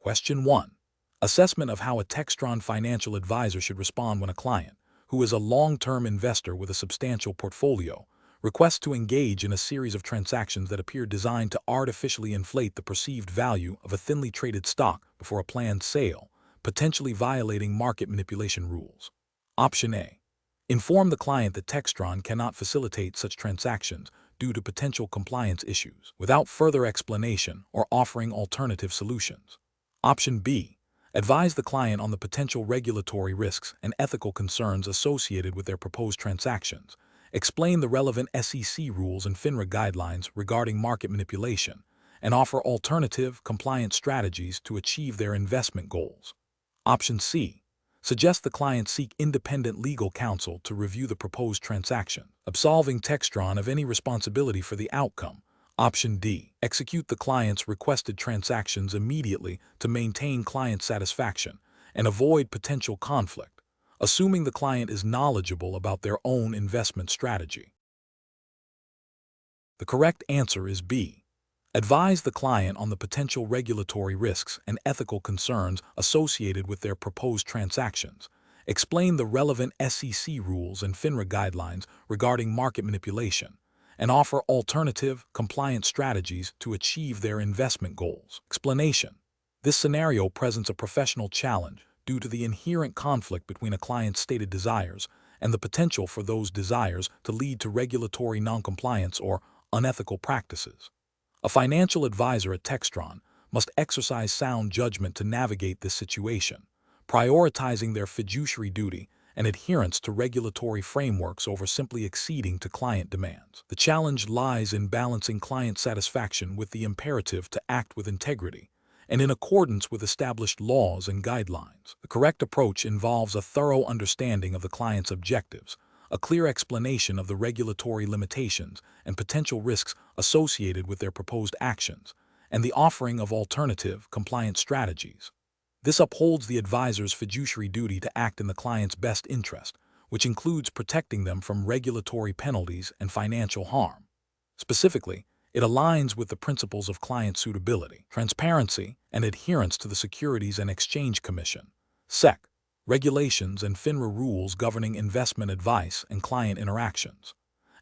Question 1. Assessment of how a Textron financial advisor should respond when a client, who is a long-term investor with a substantial portfolio, requests to engage in a series of transactions that appear designed to artificially inflate the perceived value of a thinly traded stock before a planned sale, potentially violating market manipulation rules. Option A. Inform the client that Textron cannot facilitate such transactions due to potential compliance issues, without further explanation or offering alternative solutions. Option B. Advise the client on the potential regulatory risks and ethical concerns associated with their proposed transactions. Explain the relevant SEC rules and FINRA guidelines regarding market manipulation, and offer alternative, compliant strategies to achieve their investment goals. Option C. Suggest the client seek independent legal counsel to review the proposed transaction, absolving Textron of any responsibility for the outcome. Option D. Execute the client's requested transactions immediately to maintain client satisfaction and avoid potential conflict, assuming the client is knowledgeable about their own investment strategy. The correct answer is B. Advise the client on the potential regulatory risks and ethical concerns associated with their proposed transactions. Explain the relevant SEC rules and FINRA guidelines regarding market manipulation, and offer alternative, compliant strategies to achieve their investment goals. Explanation. This scenario presents a professional challenge due to the inherent conflict between a client's stated desires and the potential for those desires to lead to regulatory noncompliance or unethical practices. A financial advisor at Textron must exercise sound judgment to navigate this situation, prioritizing their fiduciary duty and adherence to regulatory frameworks over simply acceding to client demands. The challenge lies in balancing client satisfaction with the imperative to act with integrity and in accordance with established laws and guidelines. The correct approach involves a thorough understanding of the client's objectives, a clear explanation of the regulatory limitations and potential risks associated with their proposed actions, and the offering of alternative, compliant strategies. This upholds the advisor's fiduciary duty to act in the client's best interest, which includes protecting them from regulatory penalties and financial harm. Specifically, it aligns with the principles of client suitability, transparency, and adherence to the Securities and Exchange Commission (SEC) regulations and FINRA rules governing investment advice and client interactions.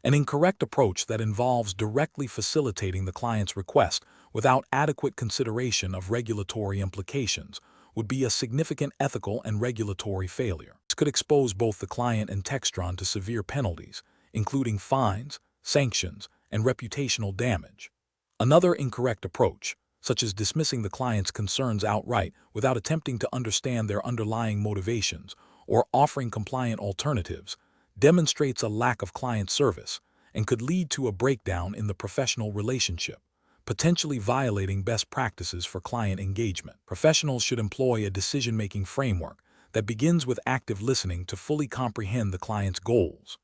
An incorrect approach that involves directly facilitating the client's request without adequate consideration of regulatory implications would be a significant ethical and regulatory failure. This could expose both the client and Textron to severe penalties, including fines, sanctions, and reputational damage. Another incorrect approach, such as dismissing the client's concerns outright without attempting to understand their underlying motivations or offering compliant alternatives, demonstrates a lack of client service and could lead to a breakdown in the professional relationship, potentially violating best practices for client engagement. Professionals should employ a decision-making framework that begins with active listening to fully comprehend the client's goals.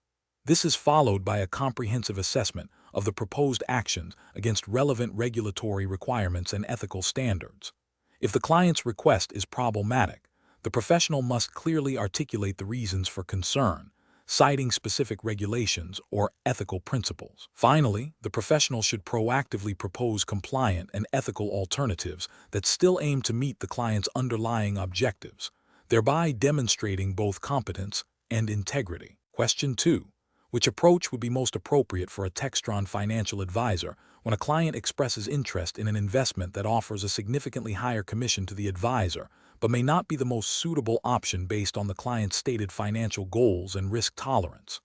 This is followed by a comprehensive assessment of the proposed actions against relevant regulatory requirements and ethical standards. If the client's request is problematic, the professional must clearly articulate the reasons for concern, citing specific regulations or ethical principles. Finally, the professional should proactively propose compliant and ethical alternatives that still aim to meet the client's underlying objectives, thereby demonstrating both competence and integrity. Question 2. Which approach would be most appropriate for a Textron financial advisor when a client expresses interest in an investment that offers a significantly higher commission to the advisor, but may not be the most suitable option based on the client's stated financial goals and risk tolerance?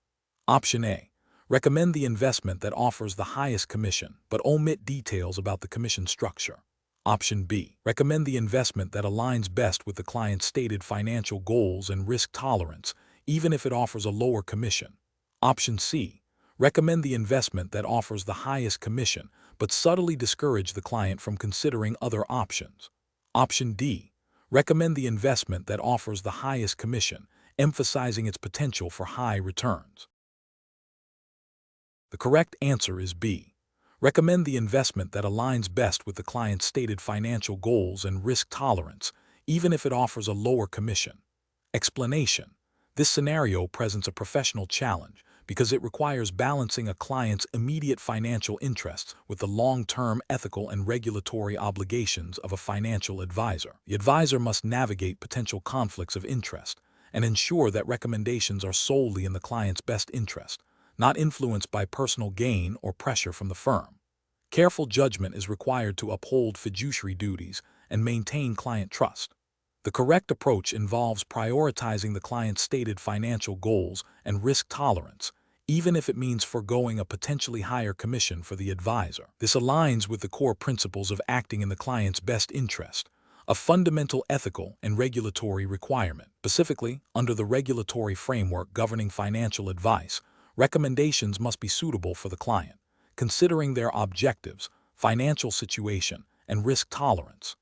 Option A. Recommend the investment that offers the highest commission, but omit details about the commission structure. Option B. Recommend the investment that aligns best with the client's stated financial goals and risk tolerance, even if it offers a lower commission. Option C. Recommend the investment that offers the highest commission, but subtly discourage the client from considering other options. Option D. Recommend the investment that offers the highest commission, emphasizing its potential for high returns. The correct answer is B. Recommend the investment that aligns best with the client's stated financial goals and risk tolerance, even if it offers a lower commission. Explanation. This scenario presents a professional challenge because it requires balancing a client's immediate financial interests with the long-term ethical and regulatory obligations of a financial advisor. The advisor must navigate potential conflicts of interest and ensure that recommendations are solely in the client's best interest, not influenced by personal gain or pressure from the firm. Careful judgment is required to uphold fiduciary duties and maintain client trust. The correct approach involves prioritizing the client's stated financial goals and risk tolerance, even if it means foregoing a potentially higher commission for the advisor. This aligns with the core principles of acting in the client's best interest, a fundamental ethical and regulatory requirement. Specifically, under the regulatory framework governing financial advice, recommendations must be suitable for the client, considering their objectives, financial situation, and risk tolerance.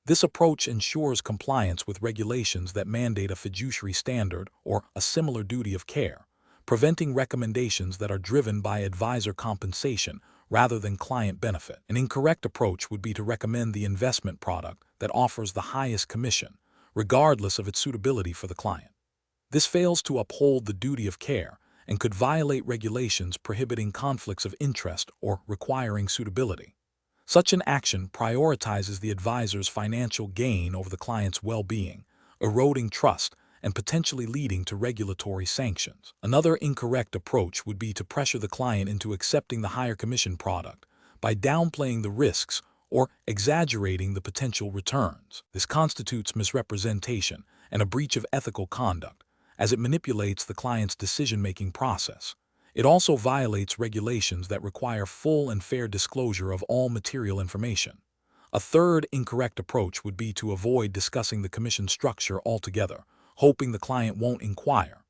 This approach ensures compliance with regulations that mandate a fiduciary standard or a similar duty of care, preventing recommendations that are driven by advisor compensation rather than client benefit. An incorrect approach would be to recommend the investment product that offers the highest commission, regardless of its suitability for the client. This fails to uphold the duty of care and could violate regulations prohibiting conflicts of interest or requiring suitability. Such an action prioritizes the advisor's financial gain over the client's well-being, eroding trust and potentially leading to regulatory sanctions. Another incorrect approach would be to pressure the client into accepting the higher commission product by downplaying the risks or exaggerating the potential returns. This constitutes misrepresentation and a breach of ethical conduct, as it manipulates the client's decision-making process. It also violates regulations that require full and fair disclosure of all material information. A third incorrect approach would be to avoid discussing the commission structure altogether, hoping the client won't inquire.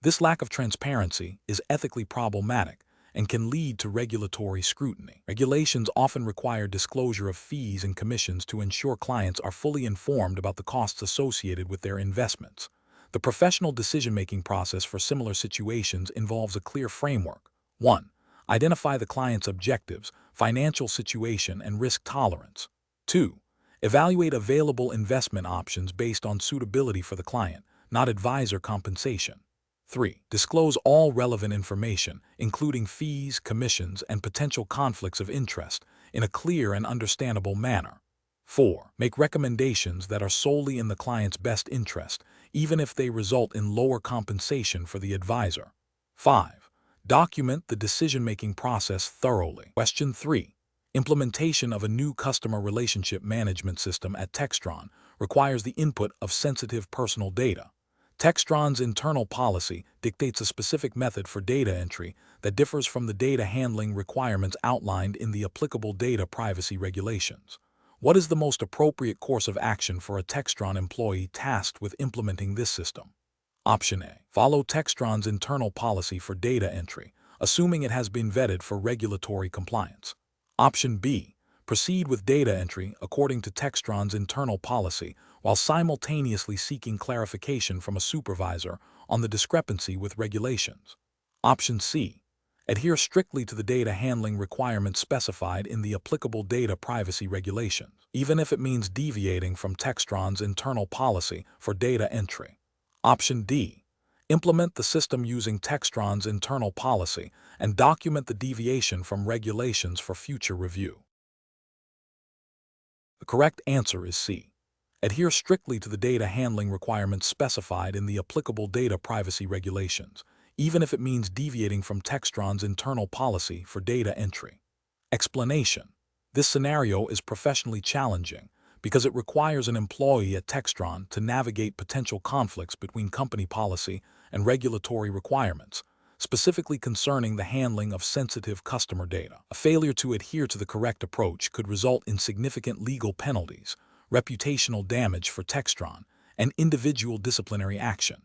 This lack of transparency is ethically problematic and can lead to regulatory scrutiny. Regulations often require disclosure of fees and commissions to ensure clients are fully informed about the costs associated with their investments. The professional decision-making process for similar situations involves a clear framework. 1. Identify the client's objectives, financial situation, and risk tolerance. 2. Evaluate available investment options based on suitability for the client, not advisor compensation. 3. Disclose all relevant information, including fees, commissions, and potential conflicts of interest, in a clear and understandable manner. 4. Make recommendations that are solely in the client's best interest, even if they result in lower compensation for the advisor. 5. Document the decision-making process thoroughly. Question 3. Implementation of a new customer relationship management system at Textron requires the input of sensitive personal data. Textron's internal policy dictates a specific method for data entry that differs from the data handling requirements outlined in the applicable data privacy regulations. What is the most appropriate course of action for a Textron employee tasked with implementing this system? Option A. Follow Textron's internal policy for data entry, assuming it has been vetted for regulatory compliance. Option B. Proceed with data entry according to Textron's internal policy while simultaneously seeking clarification from a supervisor on the discrepancy with regulations. Option C. Adhere strictly to the data handling requirements specified in the applicable data privacy regulations, even if it means deviating from Textron's internal policy for data entry. Option D. Implement the system using Textron's internal policy and document the deviation from regulations for future review. The correct answer is C. Adhere strictly to the data handling requirements specified in the applicable data privacy regulations, even if it means deviating from Textron's internal policy for data entry. Explanation: this scenario is professionally challenging because it requires an employee at Textron to navigate potential conflicts between company policy and regulatory requirements, specifically concerning the handling of sensitive customer data. A failure to adhere to the correct approach could result in significant legal penalties, reputational damage for Textron, and individual disciplinary action.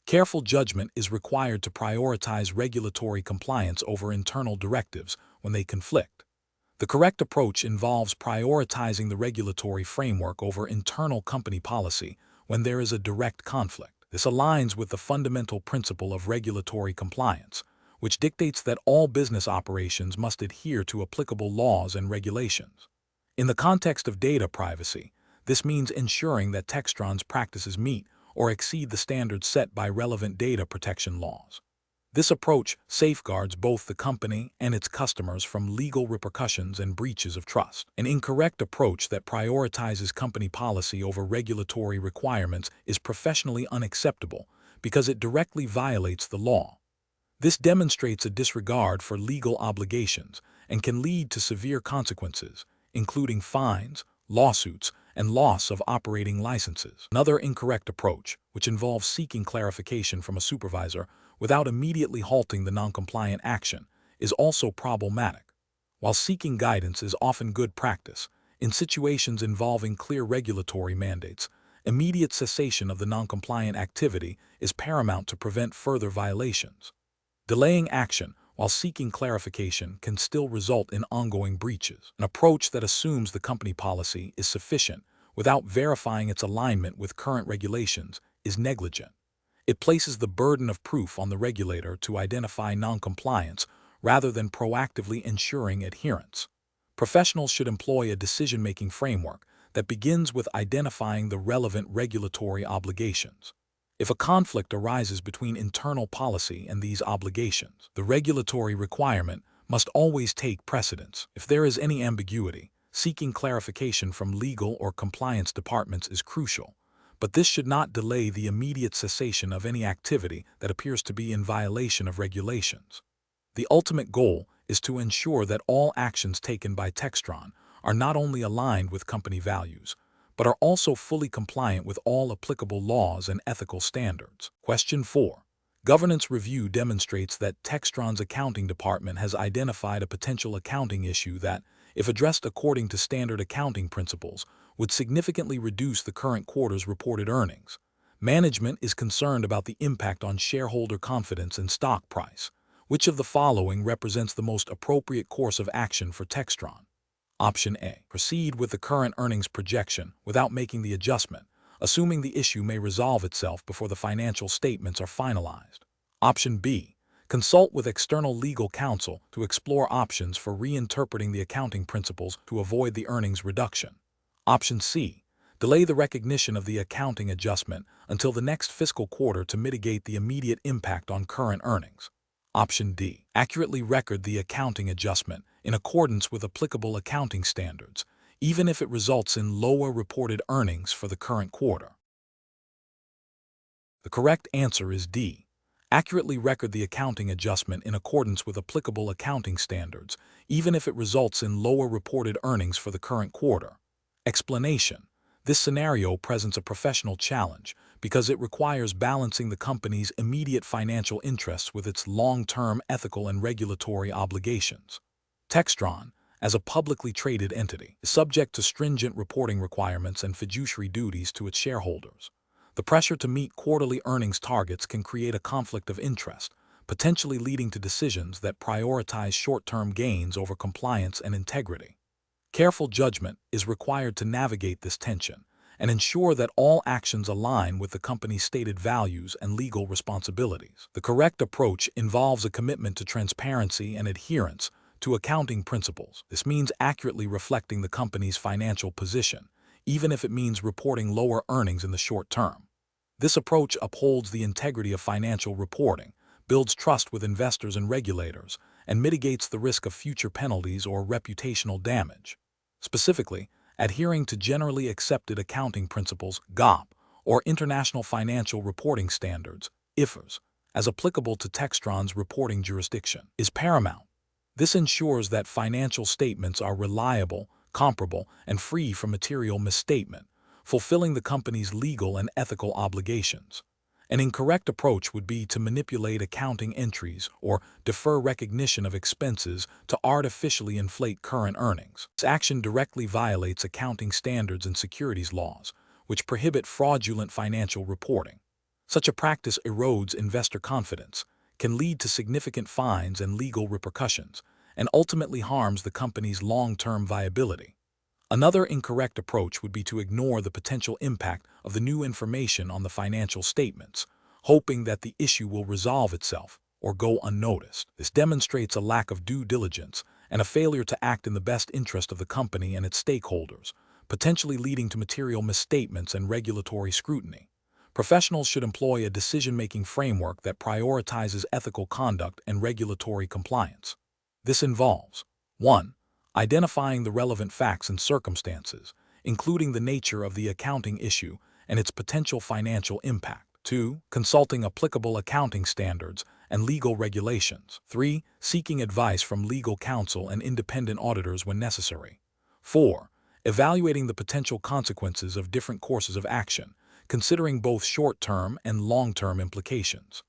Careful judgment is required to prioritize regulatory compliance over internal directives when they conflict. The correct approach involves prioritizing the regulatory framework over internal company policy when there is a direct conflict. This aligns with the fundamental principle of regulatory compliance, which dictates that all business operations must adhere to applicable laws and regulations. In the context of data privacy, this means ensuring that Textron's practices meet or exceed the standards set by relevant data protection laws. This approach safeguards both the company and its customers from legal repercussions and breaches of trust. An incorrect approach that prioritizes company policy over regulatory requirements is professionally unacceptable because it directly violates the law. This demonstrates a disregard for legal obligations and can lead to severe consequences, including fines, lawsuits, and loss of operating licenses. Another incorrect approach, which involves seeking clarification from a supervisor without immediately halting the noncompliant action, is also problematic. While seeking guidance is often good practice, in situations involving clear regulatory mandates, immediate cessation of the noncompliant activity is paramount to prevent further violations. Delaying action while seeking clarification can still result in ongoing breaches. An approach that assumes the company policy is sufficient without verifying its alignment with current regulations is negligent. It places the burden of proof on the regulator to identify noncompliance rather than proactively ensuring adherence. Professionals should employ a decision-making framework that begins with identifying the relevant regulatory obligations. If a conflict arises between internal policy and these obligations, the regulatory requirement must always take precedence. If there is any ambiguity, seeking clarification from legal or compliance departments is crucial, but this should not delay the immediate cessation of any activity that appears to be in violation of regulations. The ultimate goal is to ensure that all actions taken by Textron are not only aligned with company values, but are also fully compliant with all applicable laws and ethical standards. Question 4. Governance review demonstrates that Textron's accounting department has identified a potential accounting issue that, if addressed according to standard accounting principles, would significantly reduce the current quarter's reported earnings. Management is concerned about the impact on shareholder confidence and stock price. Which of the following represents the most appropriate course of action for Textron? Option A. Proceed with the current earnings projection without making the adjustment, assuming the issue may resolve itself before the financial statements are finalized. Option B. Consult with external legal counsel to explore options for reinterpreting the accounting principles to avoid the earnings reduction. Option C. Delay the recognition of the accounting adjustment until the next fiscal quarter to mitigate the immediate impact on current earnings. Option D. Accurately record the accounting adjustment in accordance with applicable accounting standards, even if it results in lower reported earnings for the current quarter. The correct answer is D. Accurately record the accounting adjustment in accordance with applicable accounting standards, even if it results in lower reported earnings for the current quarter. Explanation. This scenario presents a professional challenge because it requires balancing the company's immediate financial interests with its long-term ethical and regulatory obligations. Textron, as a publicly traded entity, is subject to stringent reporting requirements and fiduciary duties to its shareholders. The pressure to meet quarterly earnings targets can create a conflict of interest, potentially leading to decisions that prioritize short-term gains over compliance and integrity. Careful judgment is required to navigate this tension and ensure that all actions align with the company's stated values and legal responsibilities. The correct approach involves a commitment to transparency and adherence to accounting principles. This means accurately reflecting the company's financial position, even if it means reporting lower earnings in the short term. This approach upholds the integrity of financial reporting, builds trust with investors and regulators, and mitigates the risk of future penalties or reputational damage. Specifically, adhering to generally accepted accounting principles (GAAP) or International Financial Reporting Standards (IFRS), as applicable to Textron's reporting jurisdiction, is paramount. This ensures that financial statements are reliable, comparable, and free from material misstatement, fulfilling the company's legal and ethical obligations. An incorrect approach would be to manipulate accounting entries or defer recognition of expenses to artificially inflate current earnings. This action directly violates accounting standards and securities laws, which prohibit fraudulent financial reporting. Such a practice erodes investor confidence, can lead to significant fines and legal repercussions, and ultimately harms the company's long-term viability. Another incorrect approach would be to ignore the potential impact of the new information on the financial statements, hoping that the issue will resolve itself or go unnoticed. This demonstrates a lack of due diligence and a failure to act in the best interest of the company and its stakeholders, potentially leading to material misstatements and regulatory scrutiny. Professionals should employ a decision-making framework that prioritizes ethical conduct and regulatory compliance. This involves 1. Identifying the relevant facts and circumstances, including the nature of the accounting issue and its potential financial impact. 2. Consulting applicable accounting standards and legal regulations. 3. Seeking advice from legal counsel and independent auditors when necessary. 4. Evaluating the potential consequences of different courses of action, considering both short-term and long-term implications.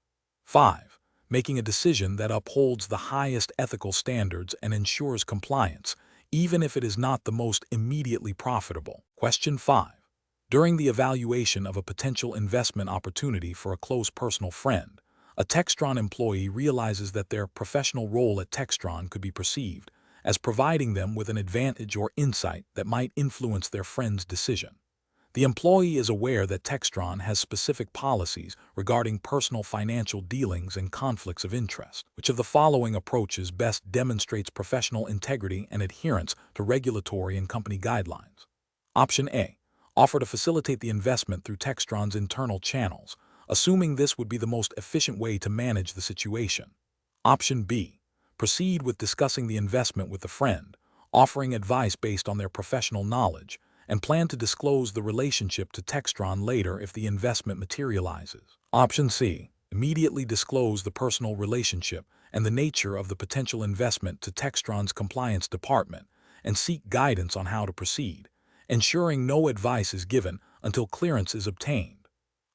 5. Making a decision that upholds the highest ethical standards and ensures compliance, even if it is not the most immediately profitable. Question 5. During the evaluation of a potential investment opportunity for a close personal friend, a Textron employee realizes that their professional role at Textron could be perceived as providing them with an advantage or insight that might influence their friend's decision. The employee is aware that Textron has specific policies regarding personal financial dealings and conflicts of interest. Which of the following approaches best demonstrates professional integrity and adherence to regulatory and company guidelines? Option A. Offer to facilitate the investment through Textron's internal channels, assuming this would be the most efficient way to manage the situation. Option B. Proceed with discussing the investment with the friend, offering advice based on their professional knowledge, and plan to disclose the relationship to Textron later if the investment materializes. Option C. Immediately disclose the personal relationship and the nature of the potential investment to Textron's compliance department and seek guidance on how to proceed, ensuring no advice is given until clearance is obtained.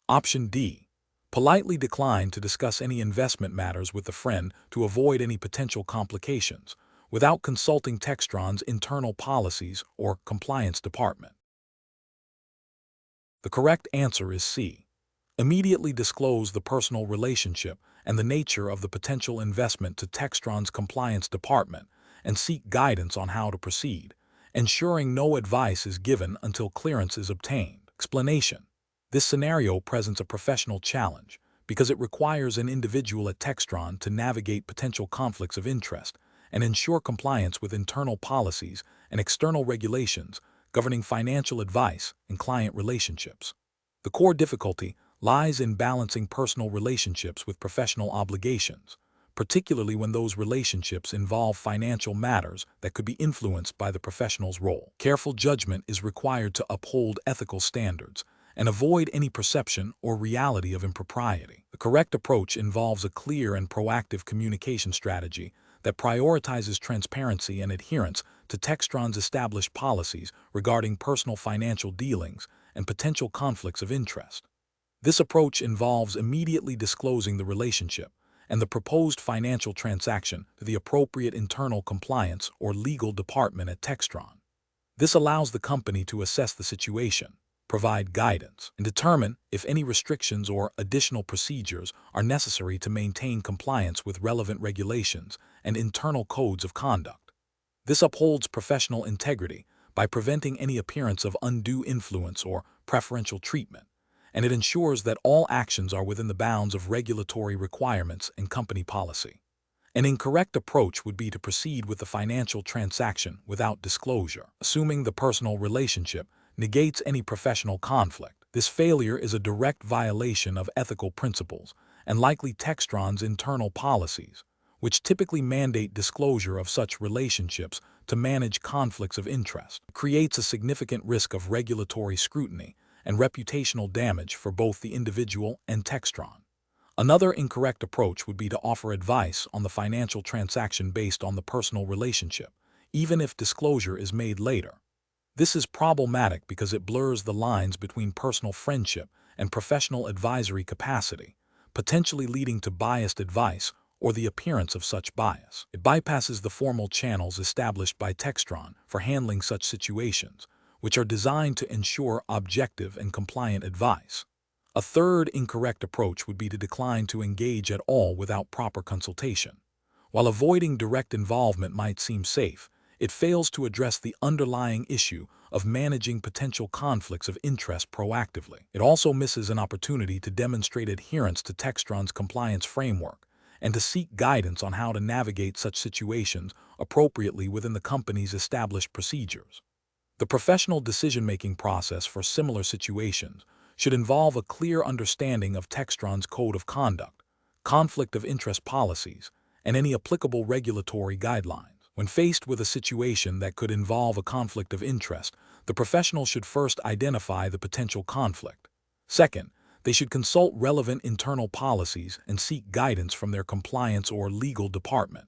Option D. Politely decline to discuss any investment matters with the friend to avoid any potential complications, without consulting Textron's internal policies or compliance department. The correct answer is C. Immediately disclose the personal relationship and the nature of the potential investment to Textron's compliance department and seek guidance on how to proceed, ensuring no advice is given until clearance is obtained. Explanation. This scenario presents a professional challenge because it requires an individual at Textron to navigate potential conflicts of interest and ensure compliance with internal policies and external regulations governing financial advice and client relationships. The core difficulty lies in balancing personal relationships with professional obligations, particularly when those relationships involve financial matters that could be influenced by the professional's role. Careful judgment is required to uphold ethical standards and avoid any perception or reality of impropriety. The correct approach involves a clear and proactive communication strategy that prioritizes transparency and adherence to Textron's established policies regarding personal financial dealings and potential conflicts of interest. This approach involves immediately disclosing the relationship and the proposed financial transaction to the appropriate internal compliance or legal department at Textron. This allows the company to assess the situation, provide guidance, and determine if any restrictions or additional procedures are necessary to maintain compliance with relevant regulations and internal codes of conduct. This upholds professional integrity by preventing any appearance of undue influence or preferential treatment, and it ensures that all actions are within the bounds of regulatory requirements and company policy. An incorrect approach would be to proceed with the financial transaction without disclosure, assuming the personal relationship negates any professional conflict. This failure is a direct violation of ethical principles and likely Textron's internal policies, which typically mandate disclosure of such relationships to manage conflicts of interest. It creates a significant risk of regulatory scrutiny and reputational damage for both the individual and Textron. Another incorrect approach would be to offer advice on the financial transaction based on the personal relationship, even if disclosure is made later. This is problematic because it blurs the lines between personal friendship and professional advisory capacity, potentially leading to biased advice or the appearance of such bias. It bypasses the formal channels established by Textron for handling such situations, which are designed to ensure objective and compliant advice. A third incorrect approach would be to decline to engage at all without proper consultation. While avoiding direct involvement might seem safe, it fails to address the underlying issue of managing potential conflicts of interest proactively. It also misses an opportunity to demonstrate adherence to Textron's compliance framework and to seek guidance on how to navigate such situations appropriately within the company's established procedures. The professional decision-making process for similar situations should involve a clear understanding of Textron's code of conduct, conflict of interest policies, and any applicable regulatory guidelines. When faced with a situation that could involve a conflict of interest, the professional should first identify the potential conflict. Second, they should consult relevant internal policies and seek guidance from their compliance or legal department.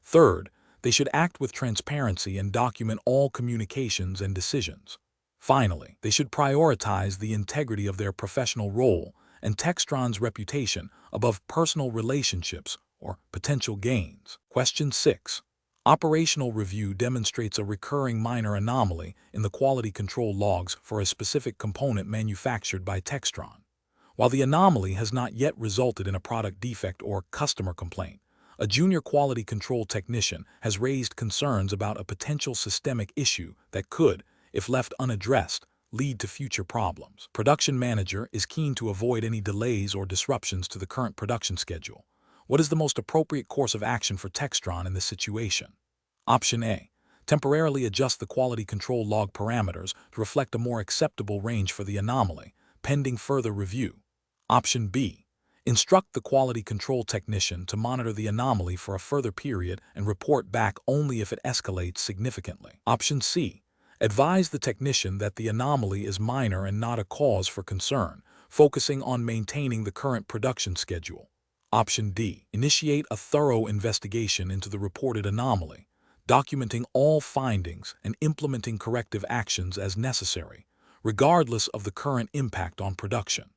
Third, they should act with transparency and document all communications and decisions. Finally, they should prioritize the integrity of their professional role and Textron's reputation above personal relationships or potential gains. Question 6. Operational review demonstrates a recurring minor anomaly in the quality control logs for a specific component manufactured by Textron. While the anomaly has not yet resulted in a product defect or customer complaint, a junior quality control technician has raised concerns about a potential systemic issue that could, if left unaddressed, lead to future problems. Production manager is keen to avoid any delays or disruptions to the current production schedule. What is the most appropriate course of action for Textron in this situation? Option A. Temporarily adjust the quality control log parameters to reflect a more acceptable range for the anomaly, pending further review. Option B. Instruct the quality control technician to monitor the anomaly for a further period and report back only if it escalates significantly. Option C. Advise the technician that the anomaly is minor and not a cause for concern, focusing on maintaining the current production schedule. Option D. Initiate a thorough investigation into the reported anomaly, documenting all findings and implementing corrective actions as necessary, regardless of the current impact on production.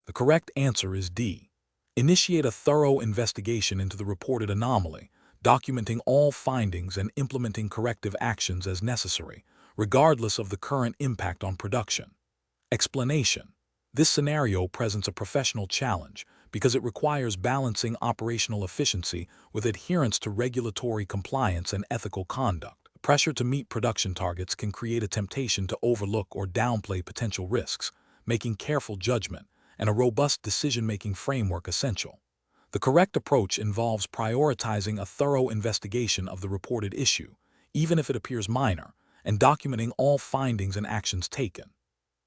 The correct answer is D. Initiate a thorough investigation into the reported anomaly, documenting all findings and implementing corrective actions as necessary, regardless of the current impact on production. Explanation. This scenario presents a professional challenge because it requires balancing operational efficiency with adherence to regulatory compliance and ethical conduct. Pressure to meet production targets can create a temptation to overlook or downplay potential risks, making careful judgment and a robust decision-making framework essential. The correct approach involves prioritizing a thorough investigation of the reported issue, even if it appears minor, and documenting all findings and actions taken.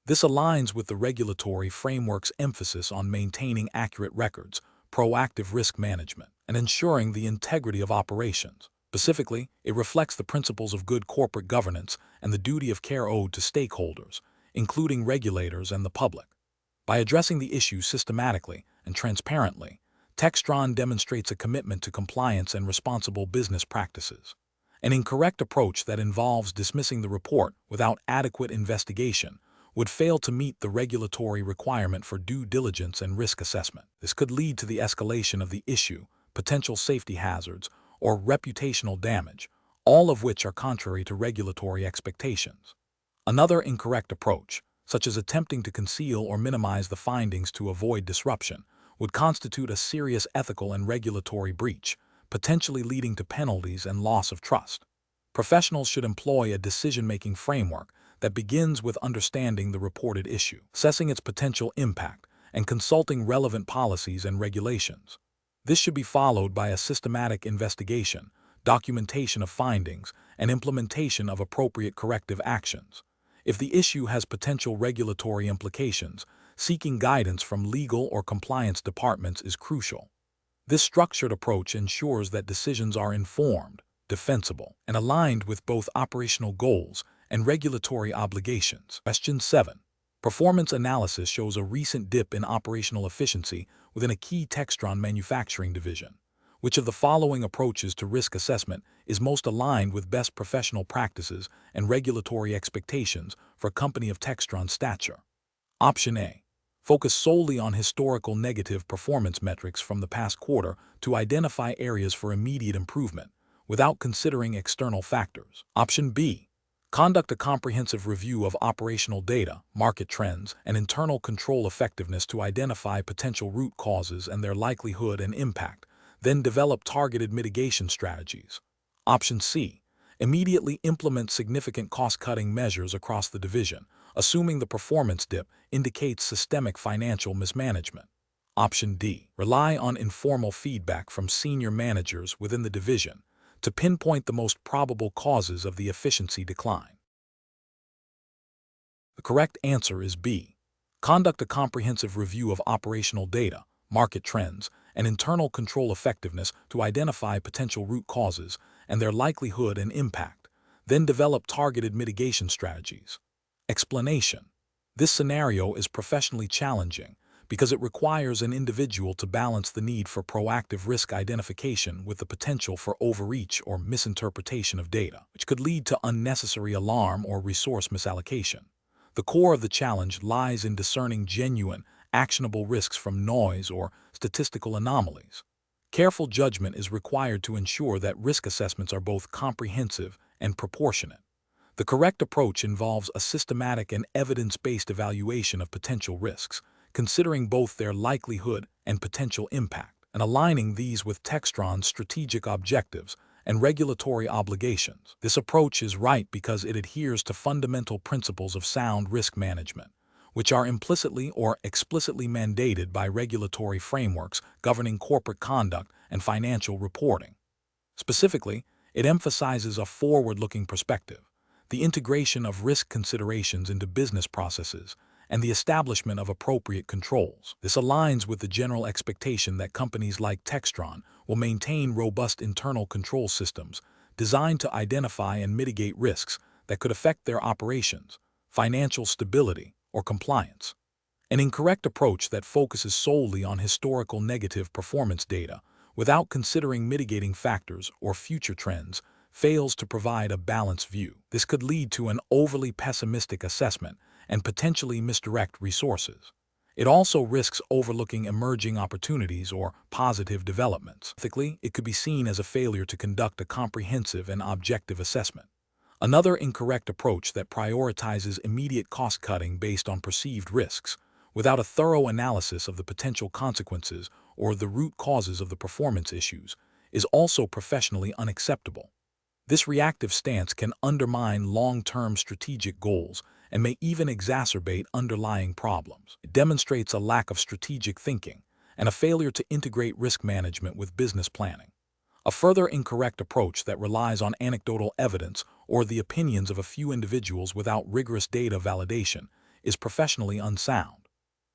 This aligns with the regulatory framework's emphasis on maintaining accurate records, proactive risk management, and ensuring the integrity of operations. Specifically, it reflects the principles of good corporate governance and the duty of care owed to stakeholders, including regulators and the public. By addressing the issue systematically and transparently, Textron demonstrates a commitment to compliance and responsible business practices. An incorrect approach that involves dismissing the report without adequate investigation would fail to meet the regulatory requirement for due diligence and risk assessment. This could lead to the escalation of the issue, potential safety hazards, or reputational damage, all of which are contrary to regulatory expectations. Another incorrect approach, such as attempting to conceal or minimize the findings to avoid disruption, would constitute a serious ethical and regulatory breach, potentially leading to penalties and loss of trust. Professionals should employ a decision-making framework that begins with understanding the reported issue, assessing its potential impact, and consulting relevant policies and regulations. This should be followed by a systematic investigation, documentation of findings, and implementation of appropriate corrective actions. If the issue has potential regulatory implications, seeking guidance from legal or compliance departments is crucial. This structured approach ensures that decisions are informed, defensible, and aligned with both operational goals and regulatory obligations. Question 7. Performance analysis shows a recent dip in operational efficiency within a key Textron manufacturing division. Which of the following approaches to risk assessment is most aligned with best professional practices and regulatory expectations for a company of Textron's stature? Option A. Focus solely on historical negative performance metrics from the past quarter to identify areas for immediate improvement, without considering external factors. Option B. Conduct a comprehensive review of operational data, market trends, and internal control effectiveness to identify potential root causes and their likelihood and impact, then develop targeted mitigation strategies. Option C. Immediately implement significant cost-cutting measures across the division, assuming the performance dip indicates systemic financial mismanagement. Option D. Rely on informal feedback from senior managers within the division to pinpoint the most probable causes of the efficiency decline. The correct answer is B. Conduct a comprehensive review of operational data, market trends, and internal control effectiveness to identify potential root causes and their likelihood and impact. Then develop targeted mitigation strategies. Explanation. This scenario is professionally challenging because it requires an individual to balance the need for proactive risk identification with the potential for overreach or misinterpretation of data, which could lead to unnecessary alarm or resource misallocation. The core of the challenge lies in discerning genuine, actionable risks from noise or statistical anomalies. Careful judgment is required to ensure that risk assessments are both comprehensive and proportionate. The correct approach involves a systematic and evidence-based evaluation of potential risks, considering both their likelihood and potential impact, and aligning these with Textron's strategic objectives and regulatory obligations. This approach is right because it adheres to fundamental principles of sound risk management, which are implicitly or explicitly mandated by regulatory frameworks governing corporate conduct and financial reporting. Specifically, it emphasizes a forward-looking perspective, the integration of risk considerations into business processes, and the establishment of appropriate controls. This aligns with the general expectation that companies like Textron will maintain robust internal control systems designed to identify and mitigate risks that could affect their operations, financial stability, or compliance. An incorrect approach that focuses solely on historical negative performance data without considering mitigating factors or future trends fails to provide a balanced view. This could lead to an overly pessimistic assessment and potentially misdirect resources. It also risks overlooking emerging opportunities or positive developments. Ethically, it could be seen as a failure to conduct a comprehensive and objective assessment. Another incorrect approach that prioritizes immediate cost-cutting based on perceived risks, without a thorough analysis of the potential consequences or the root causes of the performance issues, is also professionally unacceptable. This reactive stance can undermine long-term strategic goals and may even exacerbate underlying problems. It demonstrates a lack of strategic thinking and a failure to integrate risk management with business planning. A further incorrect approach that relies on anecdotal evidence or the opinions of a few individuals without rigorous data validation is professionally unsound.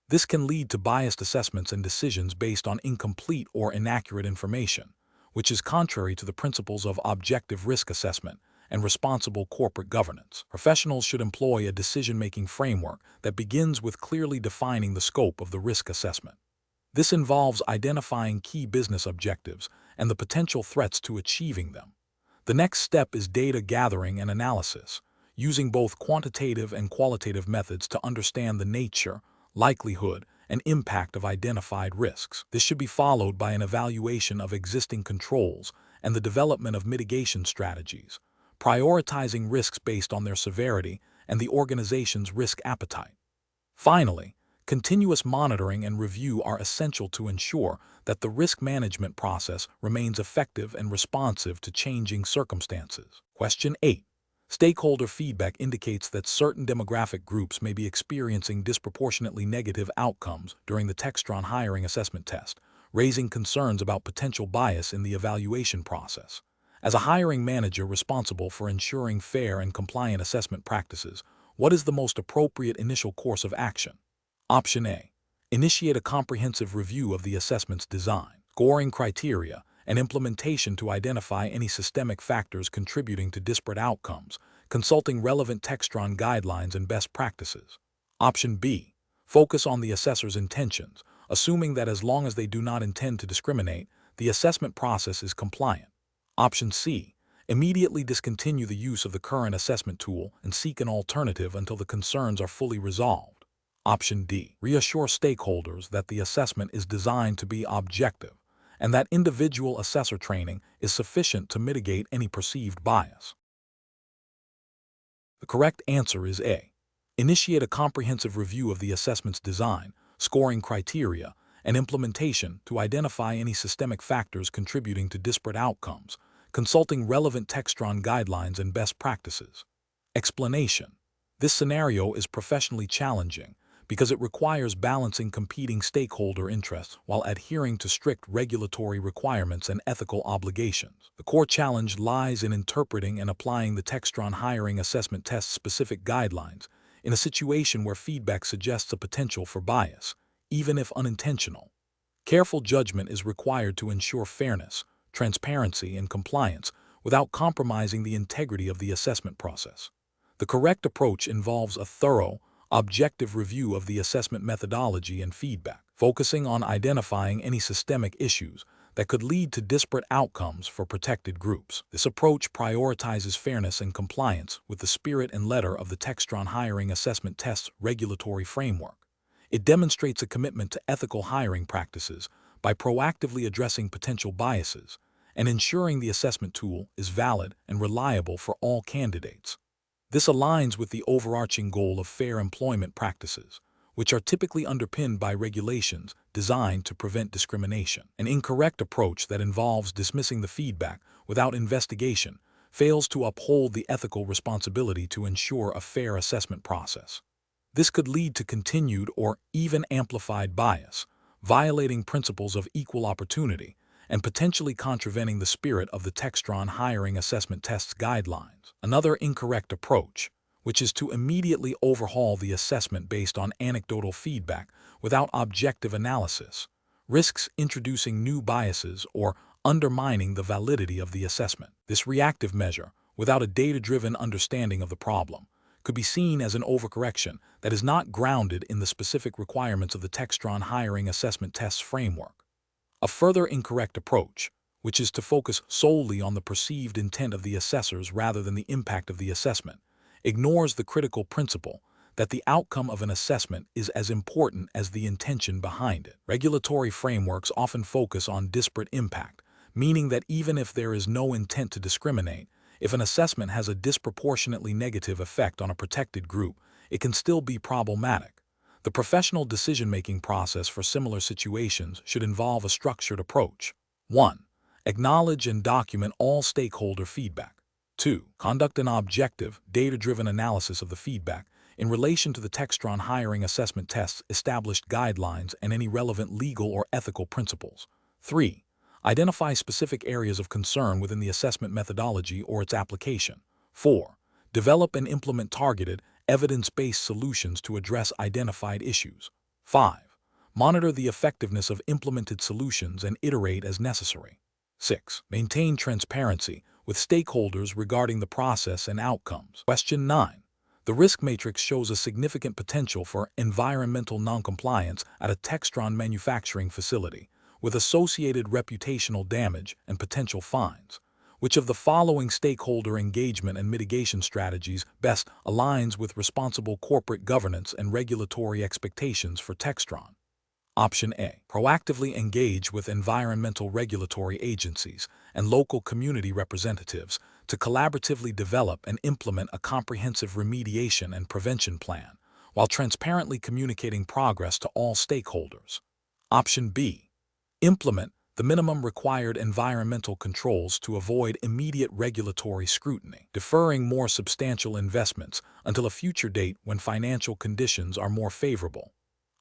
This can lead to biased assessments and decisions based on incomplete or inaccurate information, which is contrary to the principles of objective risk assessment and responsible corporate governance. Professionals should employ a decision-making framework that begins with clearly defining the scope of the risk assessment. This involves identifying key business objectives and the potential threats to achieving them. The next step is data gathering and analysis, using both quantitative and qualitative methods to understand the nature, likelihood, and impact of identified risks. This should be followed by an evaluation of existing controls and the development of mitigation strategies, prioritizing risks based on their severity and the organization's risk appetite. Finally, continuous monitoring and review are essential to ensure that the risk management process remains effective and responsive to changing circumstances. Question 8. Stakeholder feedback indicates that certain demographic groups may be experiencing disproportionately negative outcomes during the Textron hiring assessment test, raising concerns about potential bias in the evaluation process. As a hiring manager responsible for ensuring fair and compliant assessment practices, what is the most appropriate initial course of action? Option A. Initiate a comprehensive review of the assessment's design, scoring criteria, and implementation to identify any systemic factors contributing to disparate outcomes, consulting relevant Textron guidelines and best practices. Option B. Focus on the assessor's intentions, assuming that as long as they do not intend to discriminate, the assessment process is compliant. Option C. Immediately discontinue the use of the current assessment tool and seek an alternative until the concerns are fully resolved. Option D. Reassure stakeholders that the assessment is designed to be objective and that individual assessor training is sufficient to mitigate any perceived bias. The correct answer is A. Initiate a comprehensive review of the assessment's design, scoring criteria, and implementation to identify any systemic factors contributing to disparate outcomes, consulting relevant Textron guidelines and best practices. Explanation. This scenario is professionally challenging because it requires balancing competing stakeholder interests while adhering to strict regulatory requirements and ethical obligations. The core challenge lies in interpreting and applying the Textron hiring assessment test-specific guidelines in a situation where feedback suggests a potential for bias, even if unintentional. Careful judgment is required to ensure fairness, transparency, and compliance without compromising the integrity of the assessment process. The correct approach involves a thorough, objective review of the assessment methodology and feedback, focusing on identifying any systemic issues that could lead to disparate outcomes for protected groups. This approach prioritizes fairness and compliance with the spirit and letter of the Textron Hiring Assessment Tests regulatory framework. It demonstrates a commitment to ethical hiring practices by proactively addressing potential biases and ensuring the assessment tool is valid and reliable for all candidates. This aligns with the overarching goal of fair employment practices, which are typically underpinned by regulations designed to prevent discrimination. An incorrect approach that involves dismissing the feedback without investigation fails to uphold the ethical responsibility to ensure a fair assessment process. This could lead to continued or even amplified bias, violating principles of equal opportunity and potentially contravening the spirit of the Textron Hiring Assessment Tests guidelines. Another incorrect approach, which is to immediately overhaul the assessment based on anecdotal feedback without objective analysis, risks introducing new biases or undermining the validity of the assessment. This reactive measure, without a data-driven understanding of the problem, could be seen as an overcorrection that is not grounded in the specific requirements of the Textron Hiring Assessment Tests framework. A further incorrect approach, which is to focus solely on the perceived intent of the assessors rather than the impact of the assessment, ignores the critical principle that the outcome of an assessment is as important as the intention behind it. Regulatory frameworks often focus on disparate impact, meaning that even if there is no intent to discriminate, if an assessment has a disproportionately negative effect on a protected group, it can still be problematic. The professional decision-making process for similar situations should involve a structured approach. 1. Acknowledge and document all stakeholder feedback. 2. Conduct an objective, data-driven analysis of the feedback in relation to the Textron Hiring Assessment Tests established guidelines and any relevant legal or ethical principles. 3. Identify specific areas of concern within the assessment methodology or its application. 4. Develop and implement targeted, evidence-based solutions to address identified issues. 5. Monitor the effectiveness of implemented solutions and iterate as necessary. 6. Maintain transparency with stakeholders regarding the process and outcomes. Question 9. The risk matrix shows a significant potential for environmental noncompliance at a Textron manufacturing facility, with associated reputational damage and potential fines. Which of the following stakeholder engagement and mitigation strategies best aligns with responsible corporate governance and regulatory expectations for Textron? Option A. Proactively engage with environmental regulatory agencies and local community representatives to collaboratively develop and implement a comprehensive remediation and prevention plan, while transparently communicating progress to all stakeholders. Option B. Implement the minimum required environmental controls to avoid immediate regulatory scrutiny, deferring more substantial investments until a future date when financial conditions are more favorable.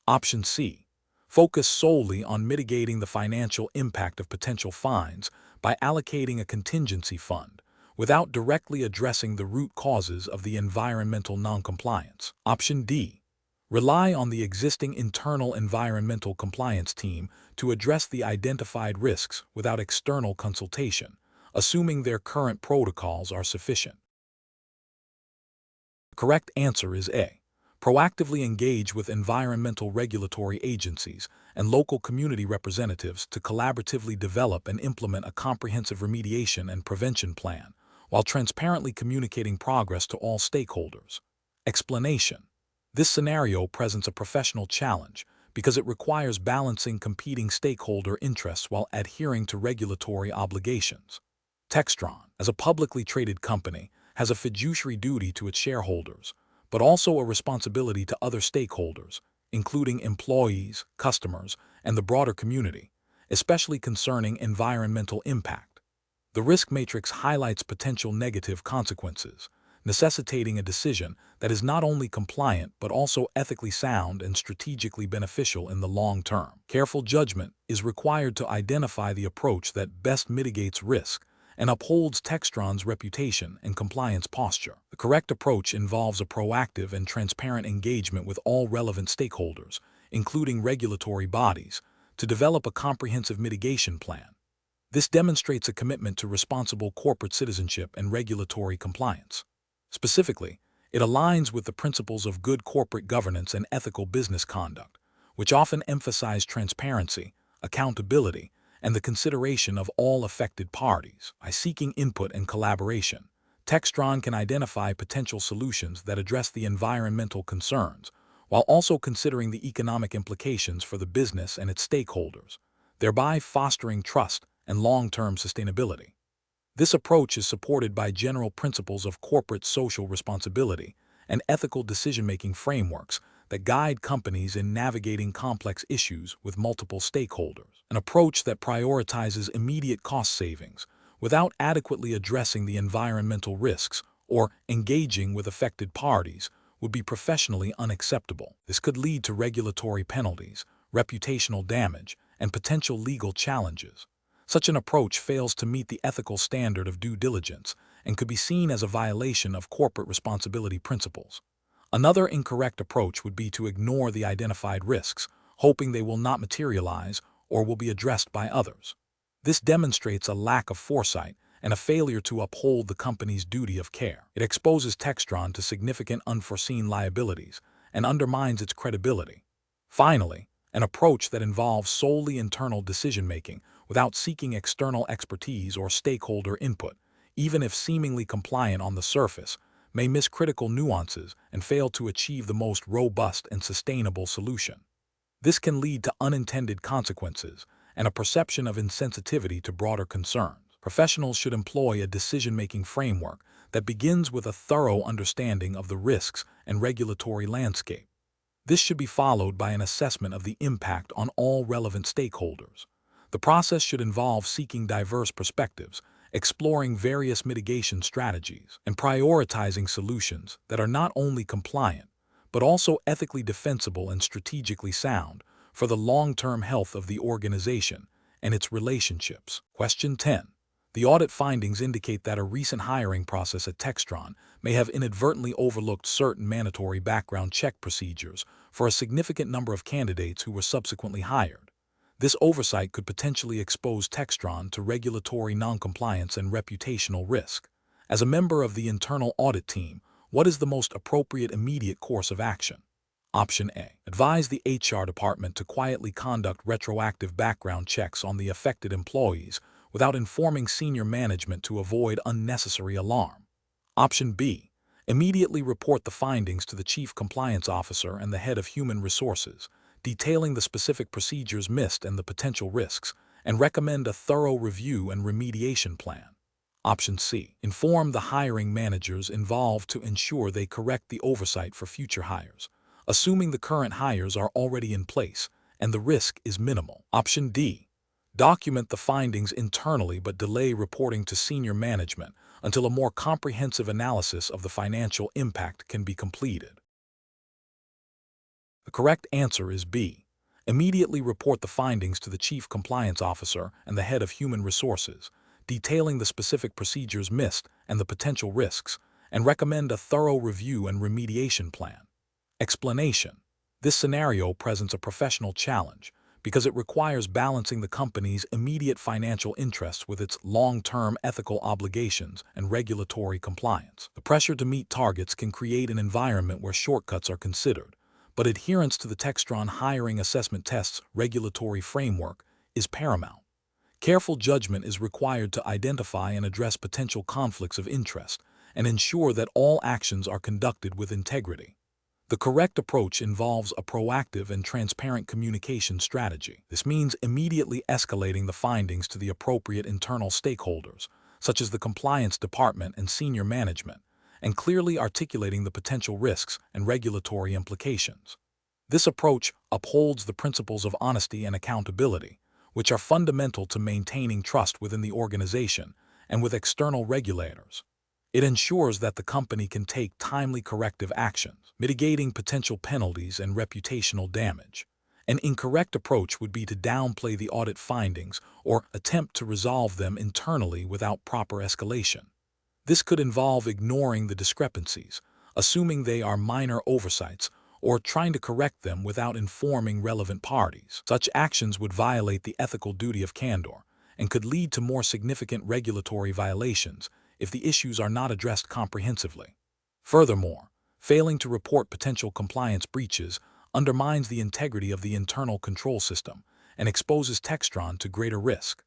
Option C. Focus solely on mitigating the financial impact of potential fines by allocating a contingency fund, without directly addressing the root causes of the environmental noncompliance. Option D. Rely on the existing internal environmental compliance team to address the identified risks without external consultation, assuming their current protocols are sufficient. The correct answer is A. Proactively engage with environmental regulatory agencies and local community representatives to collaboratively develop and implement a comprehensive remediation and prevention plan, while transparently communicating progress to all stakeholders. Explanation. This scenario presents a professional challenge because it requires balancing competing stakeholder interests while adhering to regulatory obligations. Textron, as a publicly traded company, has a fiduciary duty to its shareholders, but also a responsibility to other stakeholders, including employees, customers, and the broader community, especially concerning environmental impact. The risk matrix highlights potential negative consequences, necessitating a decision that is not only compliant but also ethically sound and strategically beneficial in the long term. Careful judgment is required to identify the approach that best mitigates risk and upholds Textron's reputation and compliance posture. The correct approach involves a proactive and transparent engagement with all relevant stakeholders, including regulatory bodies, to develop a comprehensive mitigation plan. This demonstrates a commitment to responsible corporate citizenship and regulatory compliance. Specifically, it aligns with the principles of good corporate governance and ethical business conduct, which often emphasize transparency, accountability, and the consideration of all affected parties. By seeking input and collaboration, Textron can identify potential solutions that address the environmental concerns, while also considering the economic implications for the business and its stakeholders, thereby fostering trust and long-term sustainability. This approach is supported by general principles of corporate social responsibility and ethical decision-making frameworks that guide companies in navigating complex issues with multiple stakeholders. An approach that prioritizes immediate cost savings without adequately addressing the environmental risks or engaging with affected parties would be professionally unacceptable. This could lead to regulatory penalties, reputational damage, and potential legal challenges. Such an approach fails to meet the ethical standard of due diligence and could be seen as a violation of corporate responsibility principles. Another incorrect approach would be to ignore the identified risks, hoping they will not materialize or will be addressed by others. This demonstrates a lack of foresight and a failure to uphold the company's duty of care. It exposes Textron to significant unforeseen liabilities and undermines its credibility. Finally, an approach that involves solely internal decision-making without seeking external expertise or stakeholder input, even if seemingly compliant on the surface, may miss critical nuances and fail to achieve the most robust and sustainable solution. This can lead to unintended consequences and a perception of insensitivity to broader concerns. Professionals should employ a decision-making framework that begins with a thorough understanding of the risks and regulatory landscape. This should be followed by an assessment of the impact on all relevant stakeholders. The process should involve seeking diverse perspectives, exploring various mitigation strategies, and prioritizing solutions that are not only compliant, but also ethically defensible and strategically sound for the long-term health of the organization and its relationships. Question 10. The audit findings indicate that a recent hiring process at Textron may have inadvertently overlooked certain mandatory background check procedures for a significant number of candidates who were subsequently hired. This oversight could potentially expose Textron to regulatory noncompliance and reputational risk. As a member of the internal audit team, what is the most appropriate immediate course of action? Option A. Advise the HR department to quietly conduct retroactive background checks on the affected employees without informing senior management to avoid unnecessary alarm. Option B. Immediately report the findings to the Chief Compliance Officer and the Head of Human Resources, detailing the specific procedures missed and the potential risks, and recommend a thorough review and remediation plan. Option C. Inform the hiring managers involved to ensure they correct the oversight for future hires, assuming the current hires are already in place and the risk is minimal. Option D. Document the findings internally but delay reporting to senior management until a more comprehensive analysis of the financial impact can be completed. The correct answer is B. Immediately report the findings to the Chief Compliance Officer and the Head of Human Resources, detailing the specific procedures missed and the potential risks, and recommend a thorough review and remediation plan. Explanation. This scenario presents a professional challenge because it requires balancing the company's immediate financial interests with its long-term ethical obligations and regulatory compliance. The pressure to meet targets can create an environment where shortcuts are considered, but adherence to the Textron hiring assessment test's regulatory framework is paramount. Careful judgment is required to identify and address potential conflicts of interest and ensure that all actions are conducted with integrity. The correct approach involves a proactive and transparent communication strategy. This means immediately escalating the findings to the appropriate internal stakeholders, such as the compliance department and senior management, and clearly articulating the potential risks and regulatory implications. This approach upholds the principles of honesty and accountability, which are fundamental to maintaining trust within the organization and with external regulators. It ensures that the company can take timely corrective actions, mitigating potential penalties and reputational damage, An incorrect approach would be to downplay the audit findings or attempt to resolve them internally without proper escalation. This could involve ignoring the discrepancies, assuming they are minor oversights, or trying to correct them without informing relevant parties. Such actions would violate the ethical duty of candor and could lead to more significant regulatory violations if the issues are not addressed comprehensively. Furthermore, failing to report potential compliance breaches undermines the integrity of the internal control system and exposes Textron to greater risk.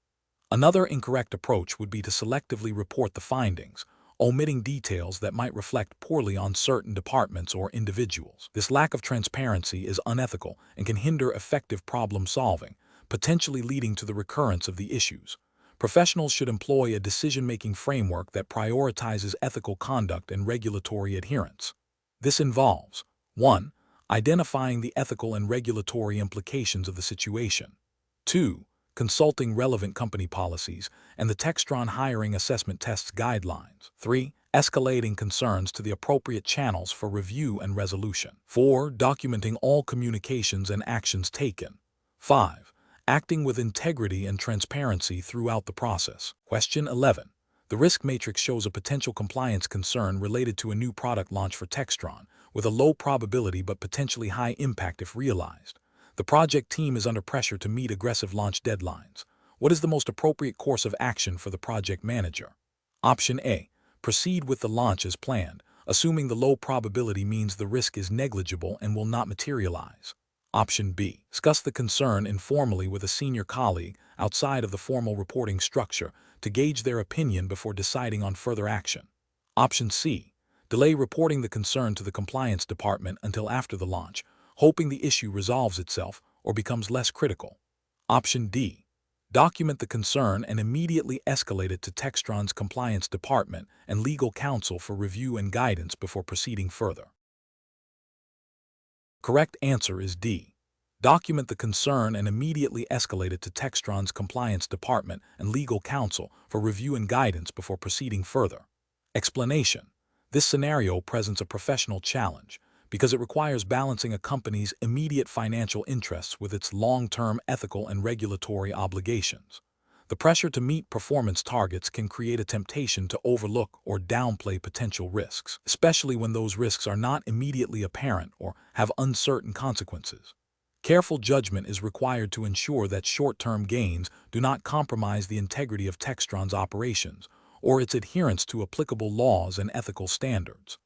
Another incorrect approach would be to selectively report the findings, omitting details that might reflect poorly on certain departments or individuals. This lack of transparency is unethical and can hinder effective problem solving, potentially leading to the recurrence of the issues. Professionals should employ a decision-making framework that prioritizes ethical conduct and regulatory adherence. This involves 1. Identifying the ethical and regulatory implications of the situation. 2. Consulting relevant company policies and the Textron hiring assessment tests guidelines. 3. Escalating concerns to the appropriate channels for review and resolution. 4. Documenting all communications and actions taken. 5. Acting with integrity and transparency throughout the process. Question 11. The risk matrix shows a potential compliance concern related to a new product launch for Textron, with a low probability but potentially high impact if realized. The project team is under pressure to meet aggressive launch deadlines. What is the most appropriate course of action for the project manager? Option A. Proceed with the launch as planned, assuming the low probability means the risk is negligible and will not materialize. Option B. Discuss the concern informally with a senior colleague outside of the formal reporting structure to gauge their opinion before deciding on further action. Option C. Delay reporting the concern to the compliance department until after the launch, hoping the issue resolves itself or becomes less critical. Option D. Document the concern and immediately escalate it to Textron's compliance department and legal counsel for review and guidance before proceeding further. Correct answer is D. Document the concern and immediately escalate it to Textron's compliance department and legal counsel for review and guidance before proceeding further. Explanation. This scenario presents a professional challenge because it requires balancing a company's immediate financial interests with its long-term ethical and regulatory obligations. The pressure to meet performance targets can create a temptation to overlook or downplay potential risks, especially when those risks are not immediately apparent or have uncertain consequences. Careful judgment is required to ensure that short-term gains do not compromise the integrity of Textron's operations or its adherence to applicable laws and ethical standards.